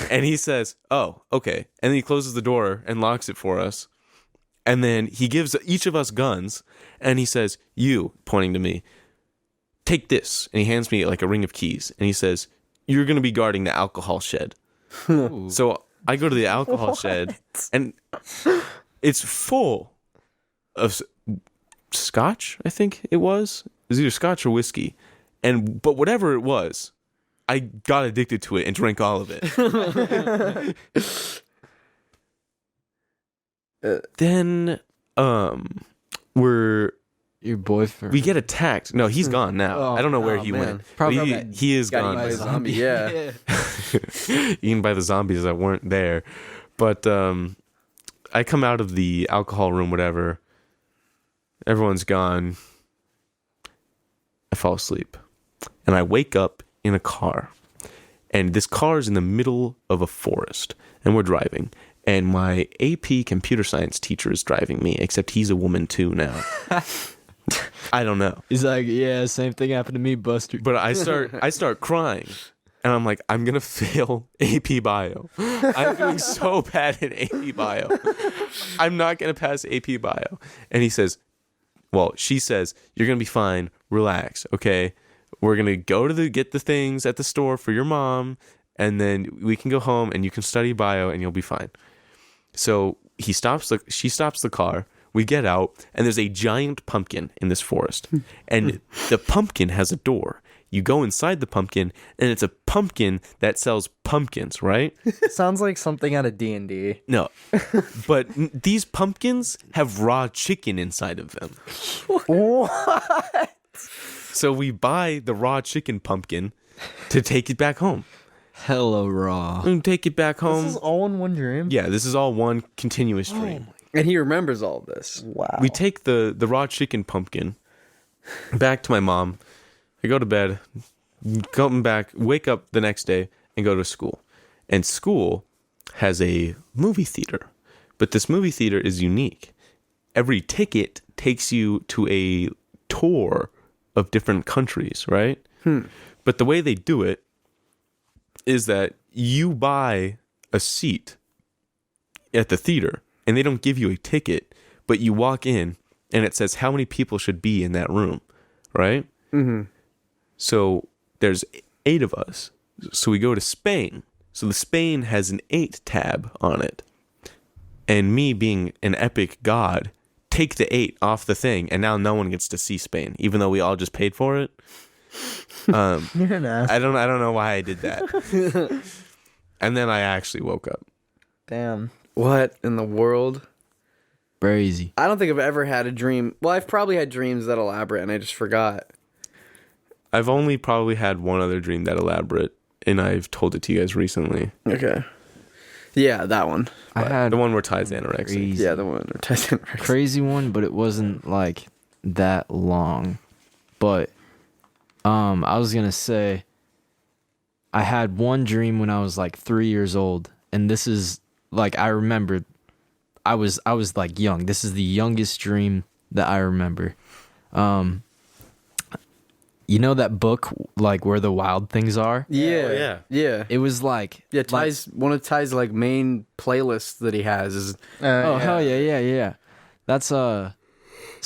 And he says, oh, okay. And then he closes the door and locks it for us. And then he gives each of us guns. And he says, you, pointing to me, take this. And he hands me like a ring of keys. And he says, you're going to be guarding the alcohol shed. So I go to the alcohol shed. And it's full of scotch, I think it was. It was either scotch or whiskey. But whatever it was, I got addicted to it and drank all of it. Then Your boyfriend. we get attacked. No, he's gone now. Oh, I don't know where oh, he man. went. Probably But he is Got eaten by a gone. zombie. Yeah. Eaten by the zombies that weren't there. But I come out of the alcohol room, whatever. Everyone's gone. I fall asleep. And I wake up in a car. And this car is in the middle of a forest. And we're driving. And my AP computer science teacher is driving me, except he's a woman too now. I don't know. He's like, yeah, same thing happened to me, Buster. But I start crying. And I'm like, I'm going to fail AP Bio. I'm doing so bad in AP Bio. I'm not going to pass AP Bio. And she says, you're going to be fine. Relax, okay? We're going to go to get the things at the store for your mom, and then we can go home and you can study bio and you'll be fine. So she stops the car. We get out, and there's a giant pumpkin in this forest. And the pumpkin has a door. You go inside the pumpkin, and it's a pumpkin that sells pumpkins, right? Sounds like something out of D&D. No. But these pumpkins have raw chicken inside of them. What? So we buy the raw chicken pumpkin to take it back home. Hella raw. And take it back home. This is all in one dream? Yeah, this is all one continuous dream. And he remembers all of this. Wow. We take the raw chicken pumpkin back to my mom. I go to bed, come back, wake up the next day, and go to school. And school has a movie theater. But this movie theater is unique. Every ticket takes you to a tour of different countries, right? But the way they do it is that you buy a seat at the theater, and they don't give you a ticket, but you walk in, and it says how many people should be in that room, right? Mm-hmm. So there's 8 of us. So we go to Spain. So the Spain has an 8 tab on it. And me being an epic god, take the 8 off the thing, and now no one gets to see Spain, even though we all just paid for it. You're an ass. I don't know why I did that. And then I actually woke up. Damn. What in the world? Crazy. I don't think I've ever had a dream. Well, I've probably had dreams that elaborate, and I just forgot. I've only probably had one other dream that elaborate, and I've told it to you guys recently. Okay. Yeah, that one. I had The one where Ty's anorexic. crazy, Yeah, the one. crazy one, but it wasn't like that long. But I was gonna say I had one dream when I was like 3 years old, and this is like I remember I was like young. This is the youngest dream that I remember. You know that book, like Where the Wild Things Are? Yeah, Oh, yeah. yeah. It was like Yeah, Ty's one of Ty's like main playlists that he has is oh hell yeah. That's so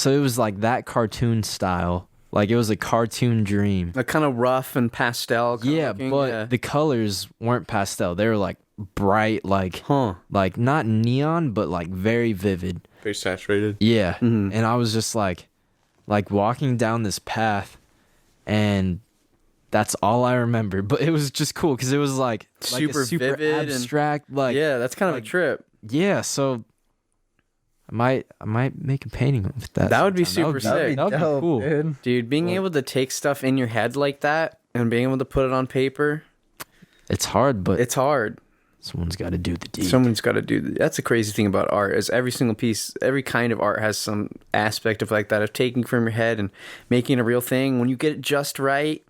it was like that cartoon style. Like it was a cartoon dream. like kind of rough and pastel. kinda Yeah, looking. but the colors weren't pastel. They were like bright, like like not neon, but like very vivid. Very saturated. Yeah. Mhm. And I was just like walking down this path, and that's all I remember. But it was just cool because it was like Super a super vivid and- abstract. Like yeah, that's kind of like- a trip. yeah. So I might make a painting with that. That would be sometime. super That'd be sick. That would be dope, cool. dude. Dude, being able to take stuff in your head like that and being able to put it on paper, It's hard, but it's hard. someone's got to do the deed. Someone's got to do that's the crazy thing about art is every single piece, every kind of art has some aspect of like that, of taking from your head and making a real thing. When you get it just right,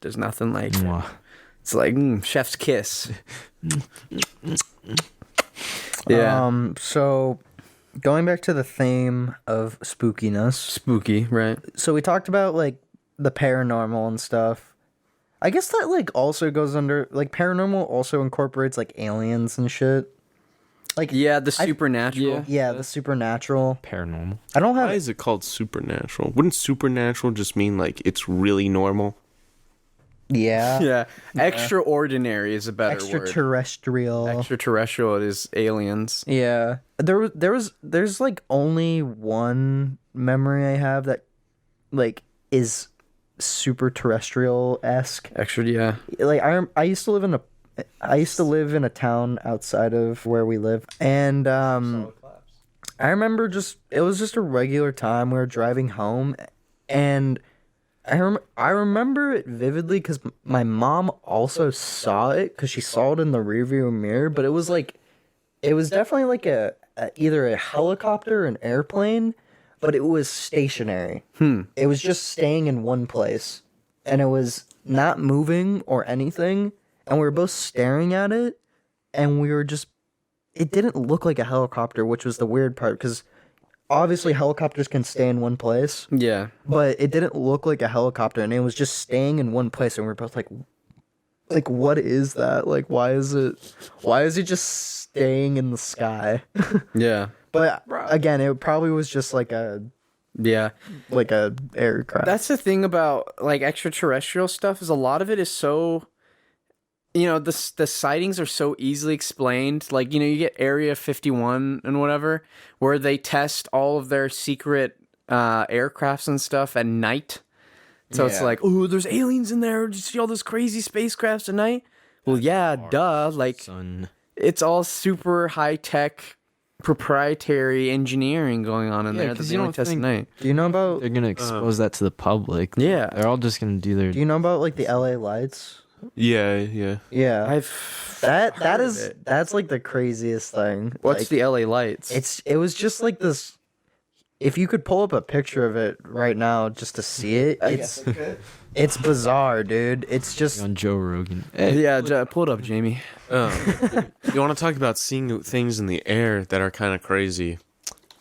there's nothing like it. Mwah. It's like chef's kiss. Yeah. So going back to the theme of spookiness. Spooky, right? So we talked about like the paranormal and stuff. I guess that like also goes under like paranormal also incorporates like aliens and shit. Like Yeah, the supernatural. yeah, the supernatural. Paranormal. I don't Why have is it called supernatural? Wouldn't supernatural just mean like it's really normal? yeah. Yeah. Extraordinary is a better word. Extraterrestrial. Extraterrestrial is aliens. Yeah. There's like only one memory I have that like is super terrestrial-esque. Yeah. Like I used to live in a town outside of where we live, and I remember it was just a regular time. We were driving home, and I remember it vividly because my mom also saw it because she saw it in the rearview mirror. But it was definitely like either a helicopter or an airplane, but it was stationary. It was just staying in one place, and it was not moving or anything. And we were both staring at it, and it didn't look like a helicopter, which was the weird part, because obviously helicopters can stay in one place, Yeah. but it didn't look like a helicopter, and it was just staying in one place, and we were both like, what is that? Like, why is it just staying in the sky? Yeah. But again, it probably was just like a aircraft. That's the thing about like extraterrestrial stuff is a lot of it is so, the sightings are so easily explained. Like, you get Area 51 and whatever, where they test all of their secret aircrafts and stuff at night. So it's like, oh, there's aliens in there. Did you see all those crazy spacecrafts at night? Well, yeah, duh. Like, Sun. it's all super high tech proprietary engineering going on in there that 'cause they you only don't test at think- night. Do you know about They're gonna expose that to the public. Yeah. They're all just gonna do their. Do you know about like the LA lights? Yeah. Yeah. I've That's like the craziest thing. What's Like, the LA lights? it was just like this. If you could pull up a picture of it right now just to see it, it's bizarre, dude. It's just on Joe Rogan. Hey, Yeah, pull it up, Jamie. You want to talk about seeing things in the air that are kind of crazy?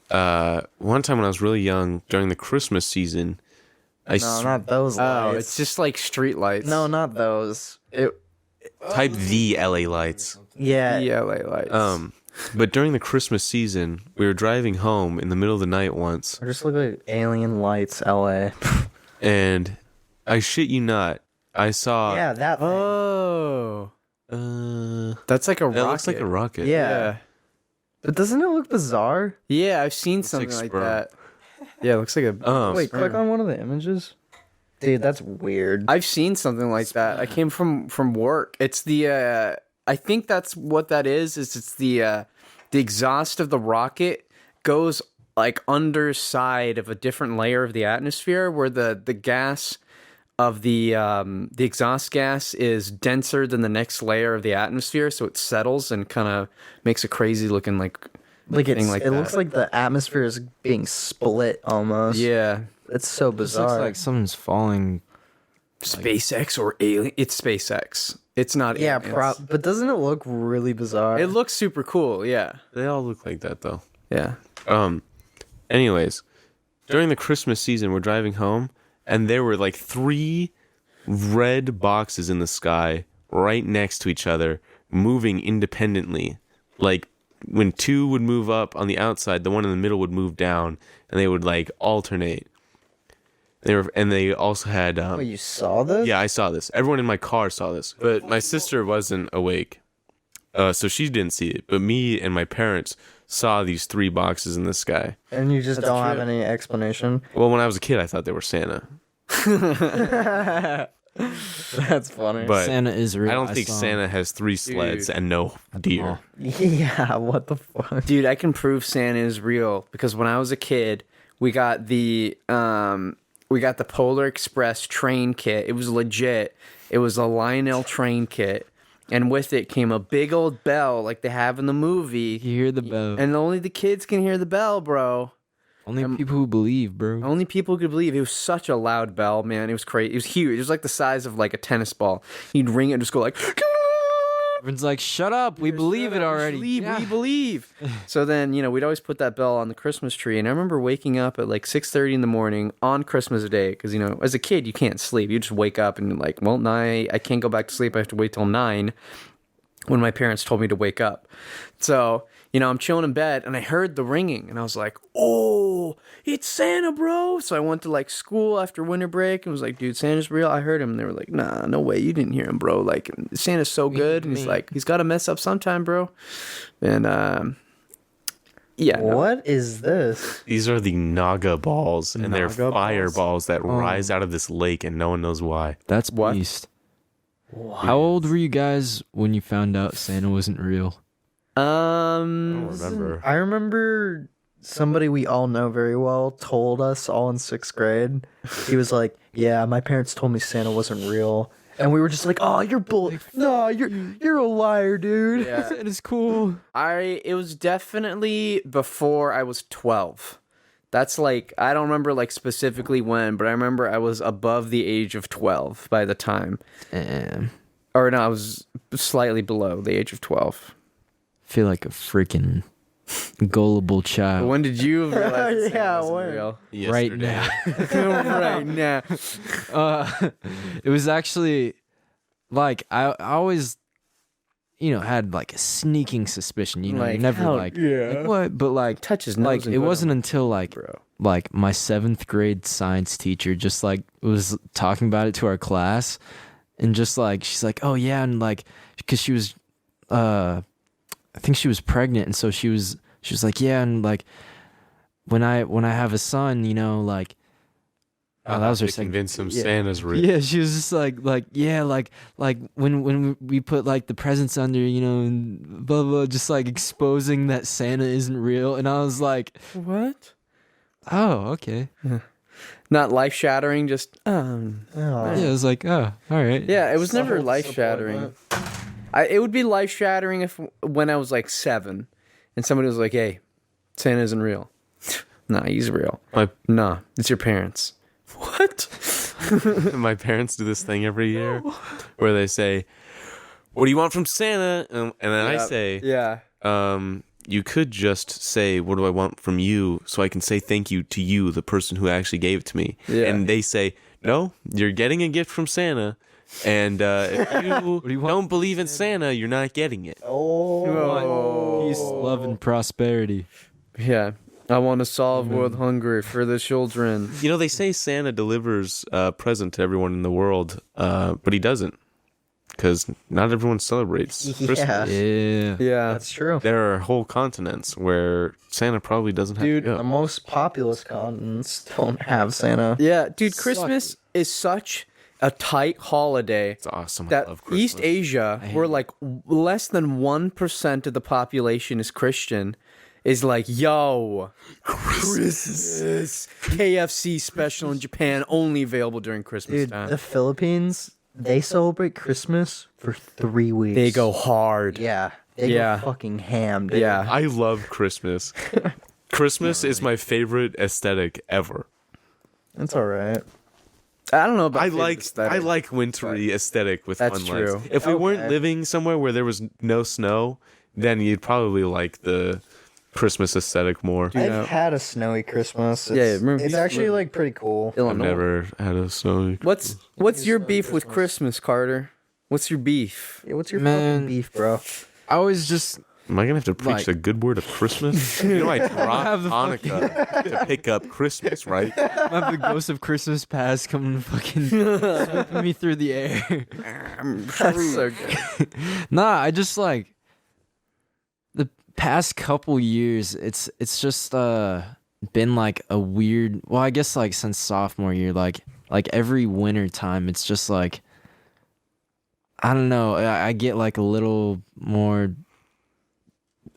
One time when I was really young, during the Christmas season, no, not those Oh, lights. it's just like street lights. no, not those. type the LA lights. Yeah, the LA lights. But during the Christmas season, we were driving home in the middle of the night once, or just look like alien lights, LA. and I shit you not, I saw. Yeah, that. Thing. Oh, that's like a That rocket. looks like a rocket. Yeah. But doesn't it look bizarre? Yeah, I've seen something like sperm. that. Yeah, it looks like a. Wait, click on one of the images. Dude, that's weird. I've seen something like that. I came from work. It's the. I think that's what that is. It's the exhaust of the rocket goes like underside of a different layer of the atmosphere, where the gas of the exhaust gas is denser than the next layer of the atmosphere, so it settles and kind of makes a crazy looking like thing like it that. looks like the atmosphere is being split almost. Yeah, It's so this looks bizarre. like something's falling. SpaceX or alien. It's SpaceX. It's not. Yeah, aliens. but doesn't it look really bizarre? It looks super cool. Yeah, They all look like that though. yeah. Anyways, during the Christmas season, we're driving home, and there were like 3 red boxes in the sky right next to each other, moving independently. Like when 2 would move up on the outside, the one in the middle would move down, and they would like alternate. They also had. Wait, you saw this? Yeah, I saw this. Everyone in my car saw this, but my sister wasn't awake, so she didn't see it. But me and my parents saw these 3 boxes in the sky. And you just don't have any explanation. Well, when I was a kid, I thought they were Santa. That's funny. But Santa is real. I don't think saw him. Santa has 3 sleds and no deer. Yeah, what the fuck? Dude, I can prove Santa is real because when I was a kid, we got the Polar Express train kit. It was legit. It was a Lionel train kit, and with it came a big old bell like they have in the movie. You hear the bell. And only the kids can hear the bell, bro. Only people who believe, bro. Only people could believe. It was such a loud bell, man. It was crazy. It was huge. It was like the size of like a tennis ball. You'd ring it and just go like. Everyone's like, shut up. We believe it already. We believe. So then, we'd always put that bell on the Christmas tree. And I remember waking up at like 6:30 in the morning on Christmas Day. Because, as a kid, you can't sleep. You just wake up and you're like, well, I can't go back to sleep. I have to wait till 9 when my parents told me to wake up. So, I'm chilling in bed and I heard the ringing. And I was like, oh, it's Santa, bro. So I went to like school after winter break and was like, dude, Santa's real. I heard him. And they were like, nah, no way. You didn't hear him, bro. Like, Santa's so good. And he's like, he's got to mess up sometime, bro. And, yeah. No. What is this? These are the Naga balls, and they're Naga fireballs that rise out of this lake, and no one knows why. That's What? beast. How old were you guys when you found out Santa wasn't real? I don't remember. I remember somebody we all know very well told us all in 6th grade. He was like, "Yeah, my parents told me Santa wasn't real," and we were just like, "Oh, you're bull! No, you're a liar, dude." Yeah. Santa's cool. It was definitely before I was 12. That's like, I don't remember like specifically when, but I remember I was above the age of 12 by the time. Damn. Or no, I was slightly below the age of 12. Feel like a freaking gullible child. When did you realize Yeah, Santa wasn't when? real? Right Yesterday. now. Right now. It was actually like I always, had like a sneaking suspicion. You Like, never how- like what, but like Touch his nose. like and it go, wasn't until like bro. like my 7th grade science teacher just like was talking about it to our class, and just like she's like, oh yeah, and like because she was I think she was pregnant, and so she was like, yeah, and like when I have a son, like oh, that was her to second. convince him Yeah. Santa's real. Yeah, she was just like yeah, like when we put like the presents under, and blah blah, just like exposing that Santa isn't real, and I was like, What? oh okay, Not life shattering, just Oh. yeah, I was like, oh, all right, yeah. It was never Subtle life shattering. It would be life shattering when I was like 7, and somebody was like, "Hey, Santa isn't real." Nah, he's real. Nah, it's your parents. What? My parents do this thing every year where they say, "What do you want from Santa?" And then I say, Yeah. you could just say, "What do I want from you?" so I can say thank you to you, the person who actually gave it to me. Yeah. And they say, "No, you're getting a gift from Santa. And if you, do you want? don't believe in Santa, you're not getting it." peace, love, and prosperity. Yeah. I want to solve world hunger for the children. You know, they say Santa delivers a present to everyone in the world, but he doesn't. Because not everyone celebrates Christmas. Yeah, Yeah, Yeah. that's true. There are whole continents where Santa probably doesn't have Dude, to The go. most populous continents don't have Santa. Yeah, dude, Christmas is such a tight holiday It's awesome. I that love Christmas. East Asia, where like less than 1% of the population is Christian, is like, yo, Christmas. KFC special in Japan, only available during Christmas Dude, time. the Philippines, they celebrate Christmas for 3 weeks. They go hard. Yeah. They Yeah. go fucking ham, dude. Yeah. I love Christmas. Christmas is my favorite aesthetic ever. It's alright. I don't know about I favorite like aesthetic. wintry aesthetic with That's fun lights. true. If we weren't Okay. living somewhere where there was no snow, then you'd probably like the Christmas aesthetic more. Yeah. I've had a snowy Christmas. Yeah, It's, remember- it's actually like pretty cool. I've Illinois. never had a snowy. What's your beef with Christmas, Carter? What's your beef? Yeah, what's your Man. fucking beef, bro? I always just Am I gonna have to preach Like- the good word of Christmas? You know, I dropped Hanukkah to pick up Christmas, right? have the ghost of Christmas past coming fucking sweeping me through the air. That's so good. Nah, I just like the past couple years. It's just been like a weird. Well, I guess like since sophomore year, like every winter time, it's just like I don't know. I get like a little more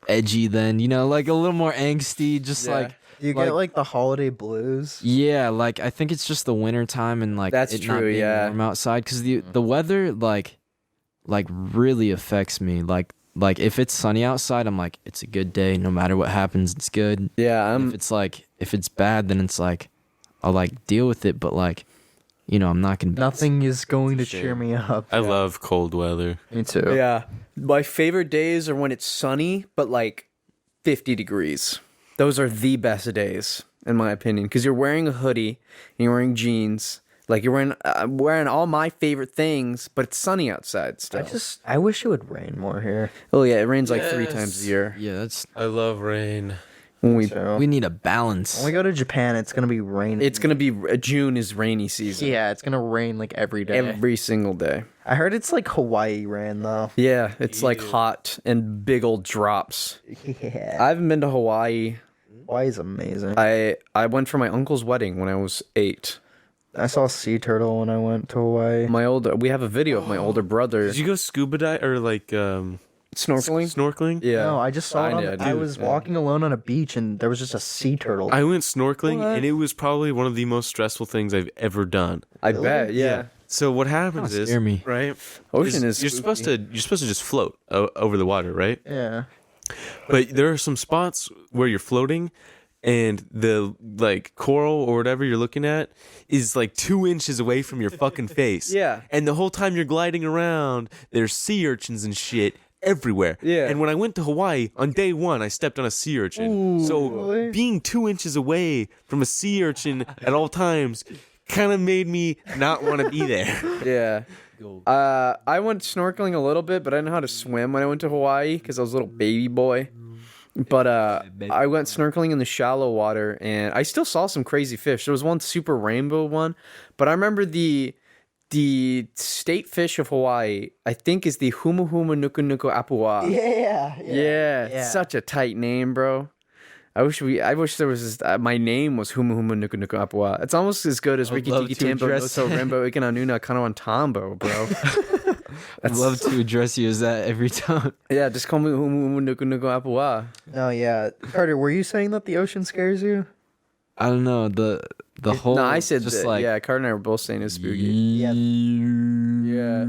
edgy than, like a little more angsty, just Yeah. like You get like the holiday blues. yeah, like I think it's just the winter time and like That's it not true, being yeah. warm outside cuz the weather like really affects me. Like if it's sunny outside, I'm like it's a good day no matter what happens, it's good. Yeah, If it's bad, then it's like I'll like deal with it, but like I'm not going to Nothing is going to Shame. cheer me up. I love cold weather. Me too. yeah. My favorite days are when it's sunny, but like 50 degrees. Those are the best days, in my opinion, because you're wearing a hoodie and you're wearing jeans. Like you're wearing all my favorite things, but it's sunny outside still. I wish it would rain more here. Oh yeah, it rains like 3 Yes. times a year. Yeah, that's I love rain. When we, So we need a balance. when we go to Japan, it's gonna be raining. it's gonna be June is rainy season. yeah, it's gonna rain like every day. Every single day. I heard it's like Hawaii rain though. Yeah, it's like hot and big old drops. Yeah, I haven't been to Hawaii. Hawaii's amazing. I went for my uncle's wedding when I was 8. I saw a sea turtle when I went to Hawaii. We have a video of my older brother Did you go scuba dive or like snorkeling. snorkeling? Yeah, No, I just saw it. Kinda, I dude. was walking alone on a beach and there was just a sea turtle. I went snorkeling and it was probably one of the most stressful things I've ever done. I bet. Yeah. So what happens Kinda is, scare me. right? Ocean is you're supposed to just float over the water, right? Yeah. But there are some spots where you're floating and the like coral or whatever you're looking at is like 2 inches away from your fucking face. Yeah. And the whole time you're gliding around, there's sea urchins and shit everywhere. Yeah. And when I went to Hawaii, on day 1, I stepped on a sea urchin. So Really? being 2 inches away from a sea urchin at all times kind of made me not want to be there. Yeah. I went snorkeling a little bit, but I didn't know how to swim when I went to Hawaii because I was a little baby boy. But I went snorkeling in the shallow water, and I still saw some crazy fish. There was one super rainbow one, but I remember the state fish of Hawaii, I think, is the Humuhuma Nuku Nuku Apua. Yeah. Yeah, Yeah. such a tight name, bro. I wish there was my name was Huma Huma Nuku Nuku Apua. It's almost as good as Riki love Tiki to Timbo address- Noso Rembo Ikananuna Kanawan Tambo, bro. I'd love to address you as that every time. Yeah, just call me Huma Huma Nuku Nuku Apua. Oh yeah. Carter, were you saying that the ocean scares you? I don't know, the whole No, I said just that, like yeah, Carter and I were both saying it's spooky. Yeah. Yeah.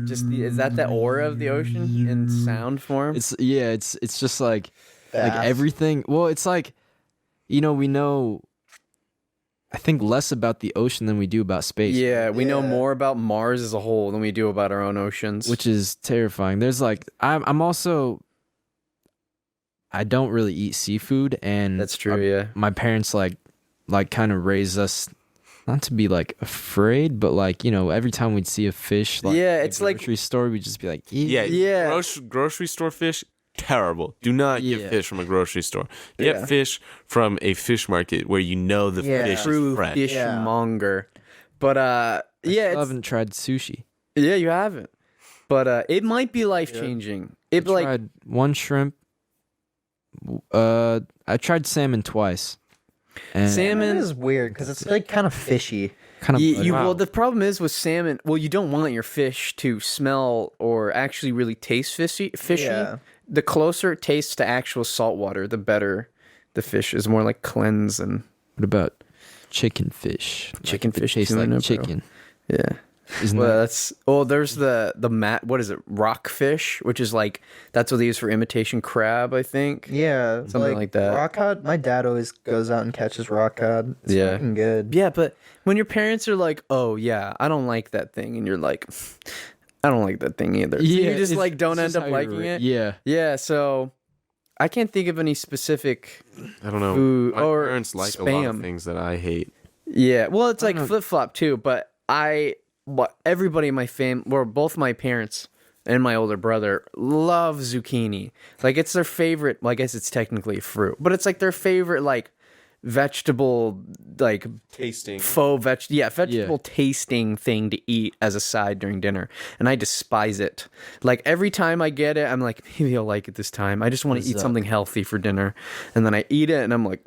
Just is that aura of the ocean in sound form? it's just like Fast. everything. Well, it's like we know I think less about the ocean than we do about space. yeah, we know Yeah. more about Mars as a whole than we do about our own oceans. Which is terrifying. There's like I'm also I don't really eat seafood, and That's true, yeah. my parents like kind of raised us not to be like afraid, but like every time we'd see a fish, like Yeah, at the it's like- grocery store, we'd just be like, Yeah. Yeah. Grocery store fish, terrible. Do not Yeah. get fish from a grocery store. Get Yeah. fish from a fish market where you know the Yeah. fish True is fresh. fishmonger. But I yeah, still haven't tried sushi. yeah, you haven't. But it might be life changing. It I like tried one shrimp. I tried salmon twice. And salmon. It is weird because it's like kind of fishy. kind of Well, the problem is with salmon. Well, you don't want your fish to smell or actually really taste fishy. Yeah. The closer it tastes to actual salt water, the better the fish is. More like cleanse and What about chicken fish? Chicken Like, if it fish tastes tuna, like bro. chicken. yeah. Isn't Well, that that's there's the what is it? Rockfish, which is like that's what they use for imitation crab, I think. Yeah, Something like that. Rock cod. My dad always goes out and catches rock cod. It's Yeah. fucking good. Yeah, but when your parents are like, "Oh yeah, I don't like that thing," and you're like, "I don't like that thing either," so you just it's- like don't it's end just up how you liking re- it. Yeah. Yeah, so I can't think of any specific. I don't know. Food My or parents like a lot of spam. things that I hate. Yeah, well, it's like know. flip flop too. But everybody in my both my parents and my older brother love zucchini. Like it's their favorite. Well, I guess it's technically a fruit, but it's like their favorite like vegetable like Tasting. vegetable tasting thing to eat as a side during dinner, and I despise it. Like every time I get it, I'm like, maybe I'll like it this time. I just want to eat something healthy for dinner, and then I eat it, and I'm like,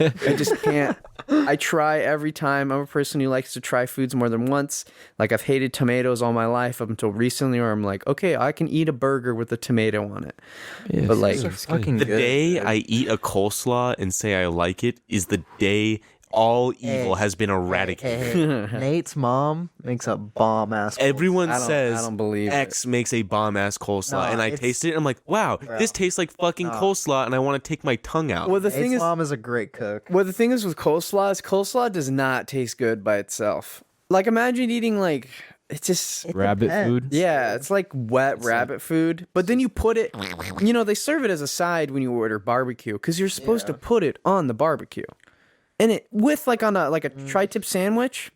I just can't. I try every time. I'm a person who likes to try foods more than once. Like I've hated tomatoes all my life up until recently, where I'm like, okay, I can eat a burger with a tomato on it. Yeah, But, like, it's Those are good. fucking The good. day I eat a coleslaw and say I like it is the day all evil has been eradicated. Hey, Nate's mom makes a bomb ass. Everyone I says don't believe X makes a bomb ass coleslaw, Nah, and I it's- taste it. And I'm like, wow, this tastes like fucking coleslaw, and I want to take my tongue out. Well, the Nate's thing is, mom is a great cook. well, the thing is with coleslaw does not taste good by itself. Like imagine eating like it's just. It Rabbit depends. food. Yeah, it's like wet rabbit food, but then you put it, they serve it as a side when you order barbecue because you're supposed to put it on the barbecue, and it with like on a tri-tip sandwich,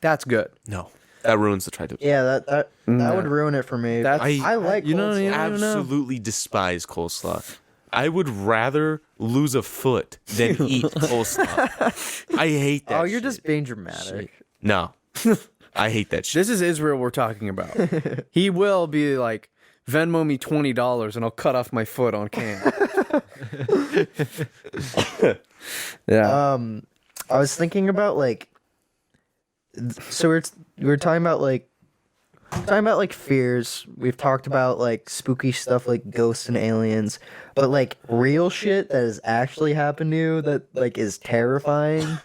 that's good. No, that ruins the tri-tip. Yeah, that would ruin it for me. That's- I like you know, coleslaw. you know- Absolutely despise coleslaw. I would rather lose a foot than eat coleslaw. I hate that. Oh, you're shit. just being dramatic. No. I hate that shit. This is Israel we're talking about. He will be like, Venmo me $20 and I'll cut off my foot on cam. Yeah. I was thinking about like, so we're talking about like fears. We've talked about like spooky stuff like ghosts and aliens, but like real shit that has actually happened to you that like is terrifying.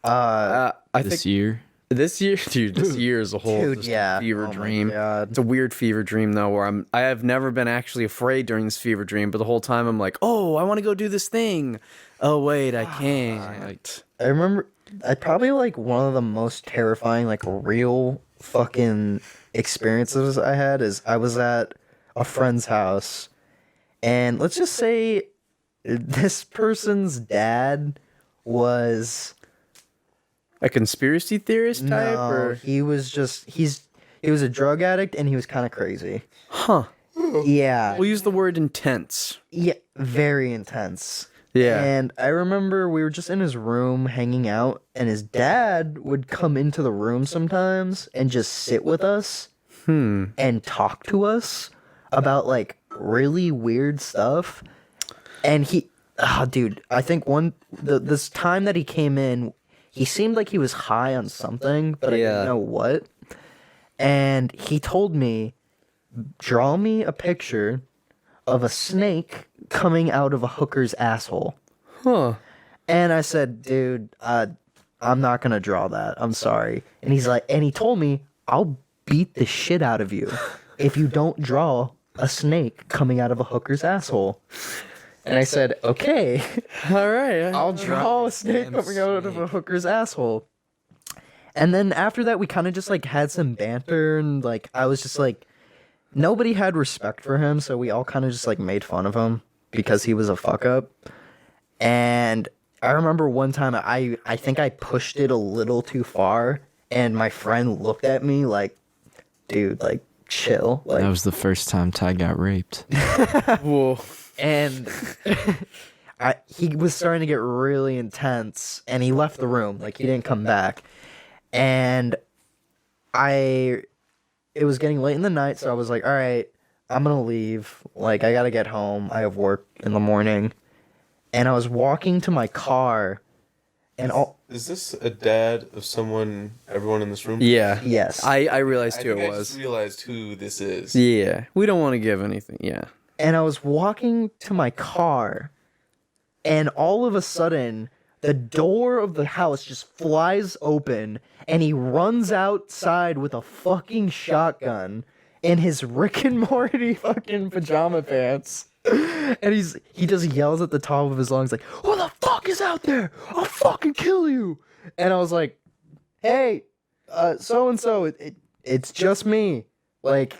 I This think year. this year, dude, this year as a whole, Dude, is yeah. a fever Oh my dream. God. It's a weird fever dream though, where I have never been actually afraid during this fever dream, but the whole time I'm like, oh, I want to go do this thing. Oh wait, I can't. I remember I probably like one of the most terrifying like real fucking experiences I had is I was at a friend's house, and let's just say this person's dad was A conspiracy theorist type, no, or he was just he was a drug addict and he was kind of crazy. huh? Yeah, We'll use the word intense. yeah, very intense. Yeah. And I remember we were just in his room hanging out, and his dad would come into the room sometimes and just sit with us and talk to us about like really weird stuff. And dude, I think this time that he came in, he seemed like he was high on something, but I Yeah. didn't know what. And he told me, draw me a picture of a snake coming out of a hooker's asshole. Huh. And I said, dude, I'm not gonna draw that. I'm sorry. And he told me, I'll beat the shit out of you if you don't draw a snake coming out of a hooker's asshole. And I said, okay, All right. I'll draw a snake coming out of a hooker's asshole. And then after that, we kind of just like had some banter, and like I was just like, nobody had respect for him, so we all kind of just like made fun of him because he was a fuck up. And I remember one time I think I pushed it a little too far, and my friend looked at me like, dude, like chill. Like, That was the first time Ty got raped. Whoa. and he was starting to get really intense, and he left the room. Like, he didn't come back. And it was getting late in the night, so I was like, all right, I'm gonna leave. Like, I gotta get home. I have work in the morning. And I was walking to my car, and Is this a dad of everyone in this room? Yeah. yes. I realized who it was. realized who this is. Yeah. We don't want to give anything. Yeah. And I was walking to my car, and all of a sudden, the door of the house just flies open, and he runs outside with a fucking shotgun in his Rick and Morty fucking pajama pants. And he just yells at the top of his lungs like, "Who the fuck is out there? I'll fucking kill you!" And I was like, "Hey, so and so, it's just me. Like,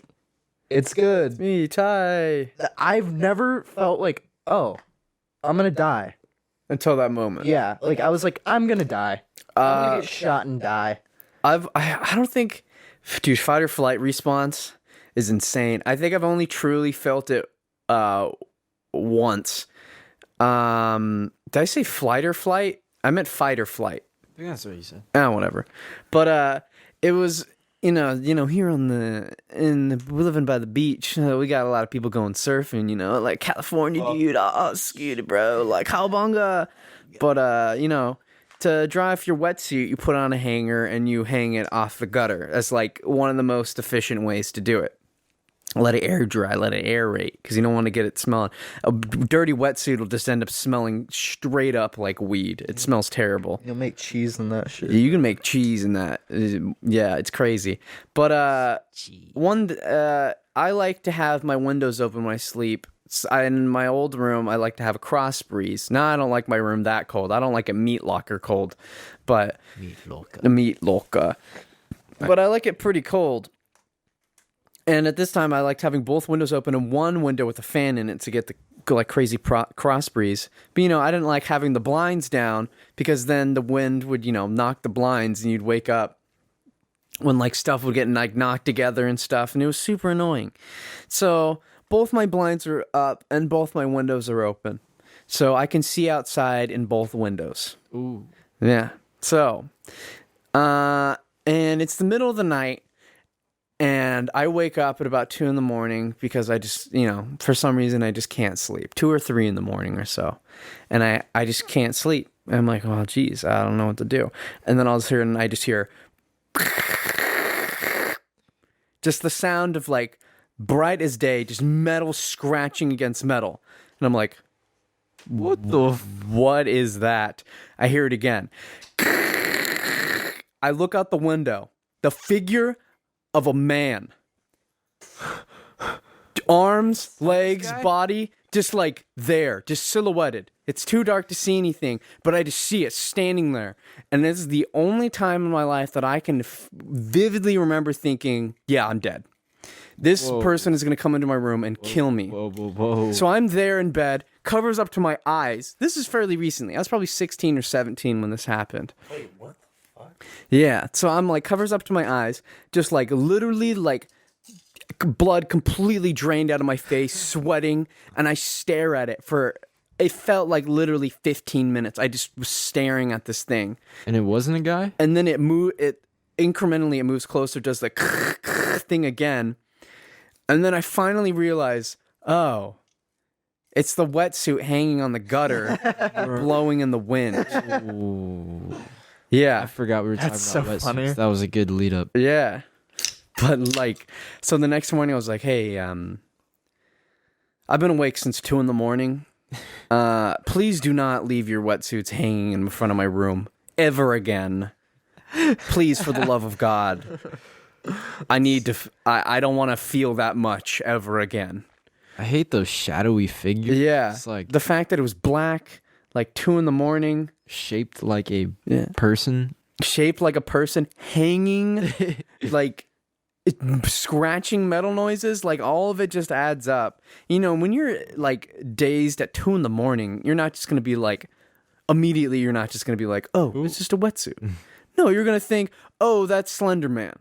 it's good." Me, Ty. I've never felt like, oh, I'm gonna die. Until that moment. Yeah, like I was like, I'm gonna die. I'm gonna get shot and die. I don't think, dude, fight or flight response is insane. I think I've only truly felt it once. Did I say flight or flight? I meant fight or flight. I think that's what you said. Whatever. But it was here we're living by the beach. We got a lot of people going surfing. Like California, dude. Oh, scooty, bro. Like cowabunga. But to dry off your wetsuit, you put on a hanger and you hang it off the gutter. That's like one of the most efficient ways to do it. Let it air dry, let it aerate, because you don't want to get it smelling. A dirty wetsuit will just end up smelling straight up like weed. It smells terrible. You'll make cheese in that shit. You can make cheese in that. Yeah, it's crazy. But I like to have my windows open when I sleep. In my old room, I like to have a cross breeze. Now, I don't like my room that cold. I don't like a meat locker cold, but meat locker. But I like it pretty cold. And at this time, I liked having both windows open and one window with a fan in it to get the like crazy cross breeze. But, I didn't like having the blinds down because then the wind would, knock the blinds and you'd wake up when like stuff would get like knocked together and stuff. And it was super annoying. So both my blinds are up and both my windows are open. So I can see outside in both windows. Ooh. Yeah. So, and it's the middle of the night. And I wake up at about 2 a.m. because I just, for some reason, I just can't sleep. 2 or 3 a.m. or so. And I just can't sleep. And I'm like, oh, geez, I don't know what to do. And then I just hear just the sound of like bright as day, just metal scratching against metal. And I'm like, what is that? I hear it again. I look out the window. The figure of a man, arms, legs, body, just like there, just silhouetted. It's too dark to see anything, but I just see it standing there. And this is the only time in my life that I can vividly remember thinking, yeah, I'm dead. This person is going to come into my room and kill me. Whoa. So I'm there in bed, covers up to my eyes. This is fairly recently. I was probably 16 or 17 when this happened. Wait, what? Yeah, so I'm like covers up to my eyes, just like literally like blood completely drained out of my face, sweating, and I stare at it for it felt like literally 15 minutes. I just was staring at this thing. And it wasn't a guy? And then it incrementally it moves closer, does the thing again. And then I finally realize, oh, it's the wetsuit hanging on the gutter, blowing in the wind. Ooh. Yeah. I forgot we were talking That's about so wetsuits. funny. That was a good lead up. Yeah. But like, so the next morning I was like, hey, I've been awake since 2 a.m. Please do not leave your wetsuits hanging in front of my room ever again. Please, for the love of God. I need to, I don't want to feel that much ever again. I hate those shadowy figures. Yeah. It's like the fact that it was black, like 2 a.m. shaped like a person. Shaped like a person, hanging, like scratching metal noises, like all of it just adds up. When you're like dazed at 2 a.m, you're not just going to be like, immediately you're not just going to be like, oh, it's just a wetsuit. No, you're going to think, oh, that's Slender Man.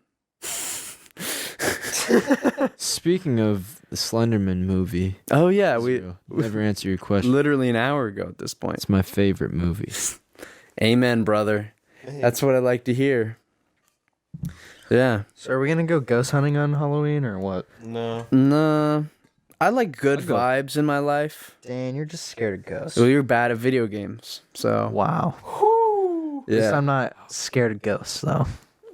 Speaking of the Slenderman movie. Oh, yeah. We never answer your question. Literally an hour ago at this point. It's my favorite movie. Amen, brother. That's what I like to hear. Yeah. So are we gonna go ghost hunting on Halloween or what? No. Nah. I like good vibes in my life. Dan, you're just scared of ghosts. Well, you're bad at video games. So, Wow. At least yeah. I'm not scared of ghosts though.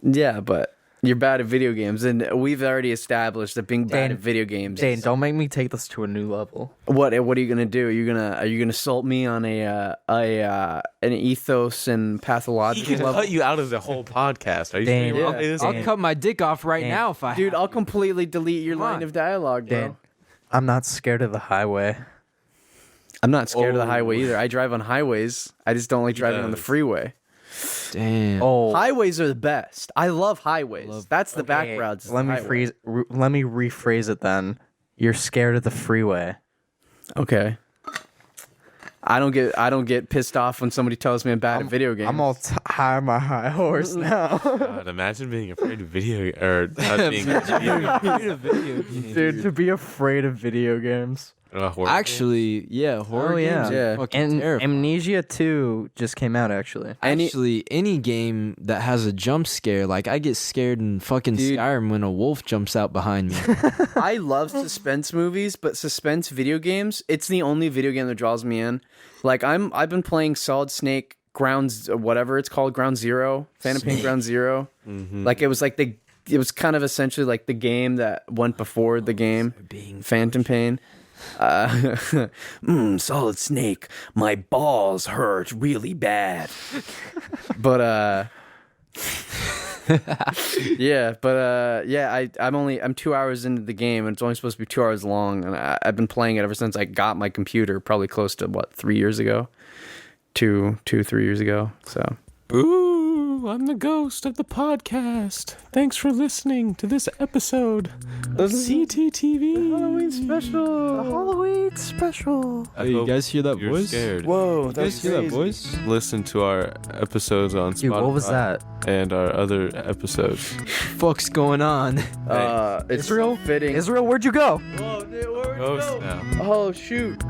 Yeah, but you're bad at video games, and we've already established that being bad Dan- at video games. Dan, don't make me take this to a new level. What are you gonna do? Are you gonna assault me on an ethos and He pathological can level? cut you out of the whole podcast. Are you Dan, sure you yeah. want this? I'll cut my dick off right Dan. now if I Dude, have I'll to. completely delete your line on. of dialogue, bro. Dan, I'm not scared of the highway. I'm not scared of the Oh. highway either. I drive on highways. I just don't like driving on the does. freeway. Damn. Oh, Highways are the best. I love highways. That's the back roads. is the let me highway. let me rephrase it then. You're scared of the freeway. Okay. I don't get pissed off when somebody tells me I'm bad at video games. I'm all high on my high horse now. God, imagine being afraid of video or not being Dude, to be afraid of video games. horror Actually, yeah, horror Oh, yeah. games Yeah. are fucking And terrifying. Amnesia 2 just came out actually. Actually, any game that has a jump scare, like I get scared in fucking Dude. Skyrim when a wolf jumps out behind me. I love suspense movies, but suspense video games, it's the only video game that draws me in. Like I've been playing Solid Snake grounds, whatever it's called, Ground Zero, Phantom Pain Ground Zero. Like it was like it was kind of essentially like the game that went before the game, Phantom Pain. Solid Snake, my balls hurt really bad. But I'm 2 hours into the game, and it's only supposed to be 2 hours long, and I've been playing it ever since I got my computer, probably close to 3 years ago, 3 years ago. So Ooh, I'm the ghost of the podcast. Thanks for listening to this episode of CTTV Halloween special. Halloween special. Hey, you guys hear that You're voice? scared. Whoa, You guys hear that voice? Listen to our episodes on Spotify. Dude, what was that? And our other episodes. Fuck's going on? It's Israel? fitting. Israel, where'd you go? Ghost now. Oh shoot.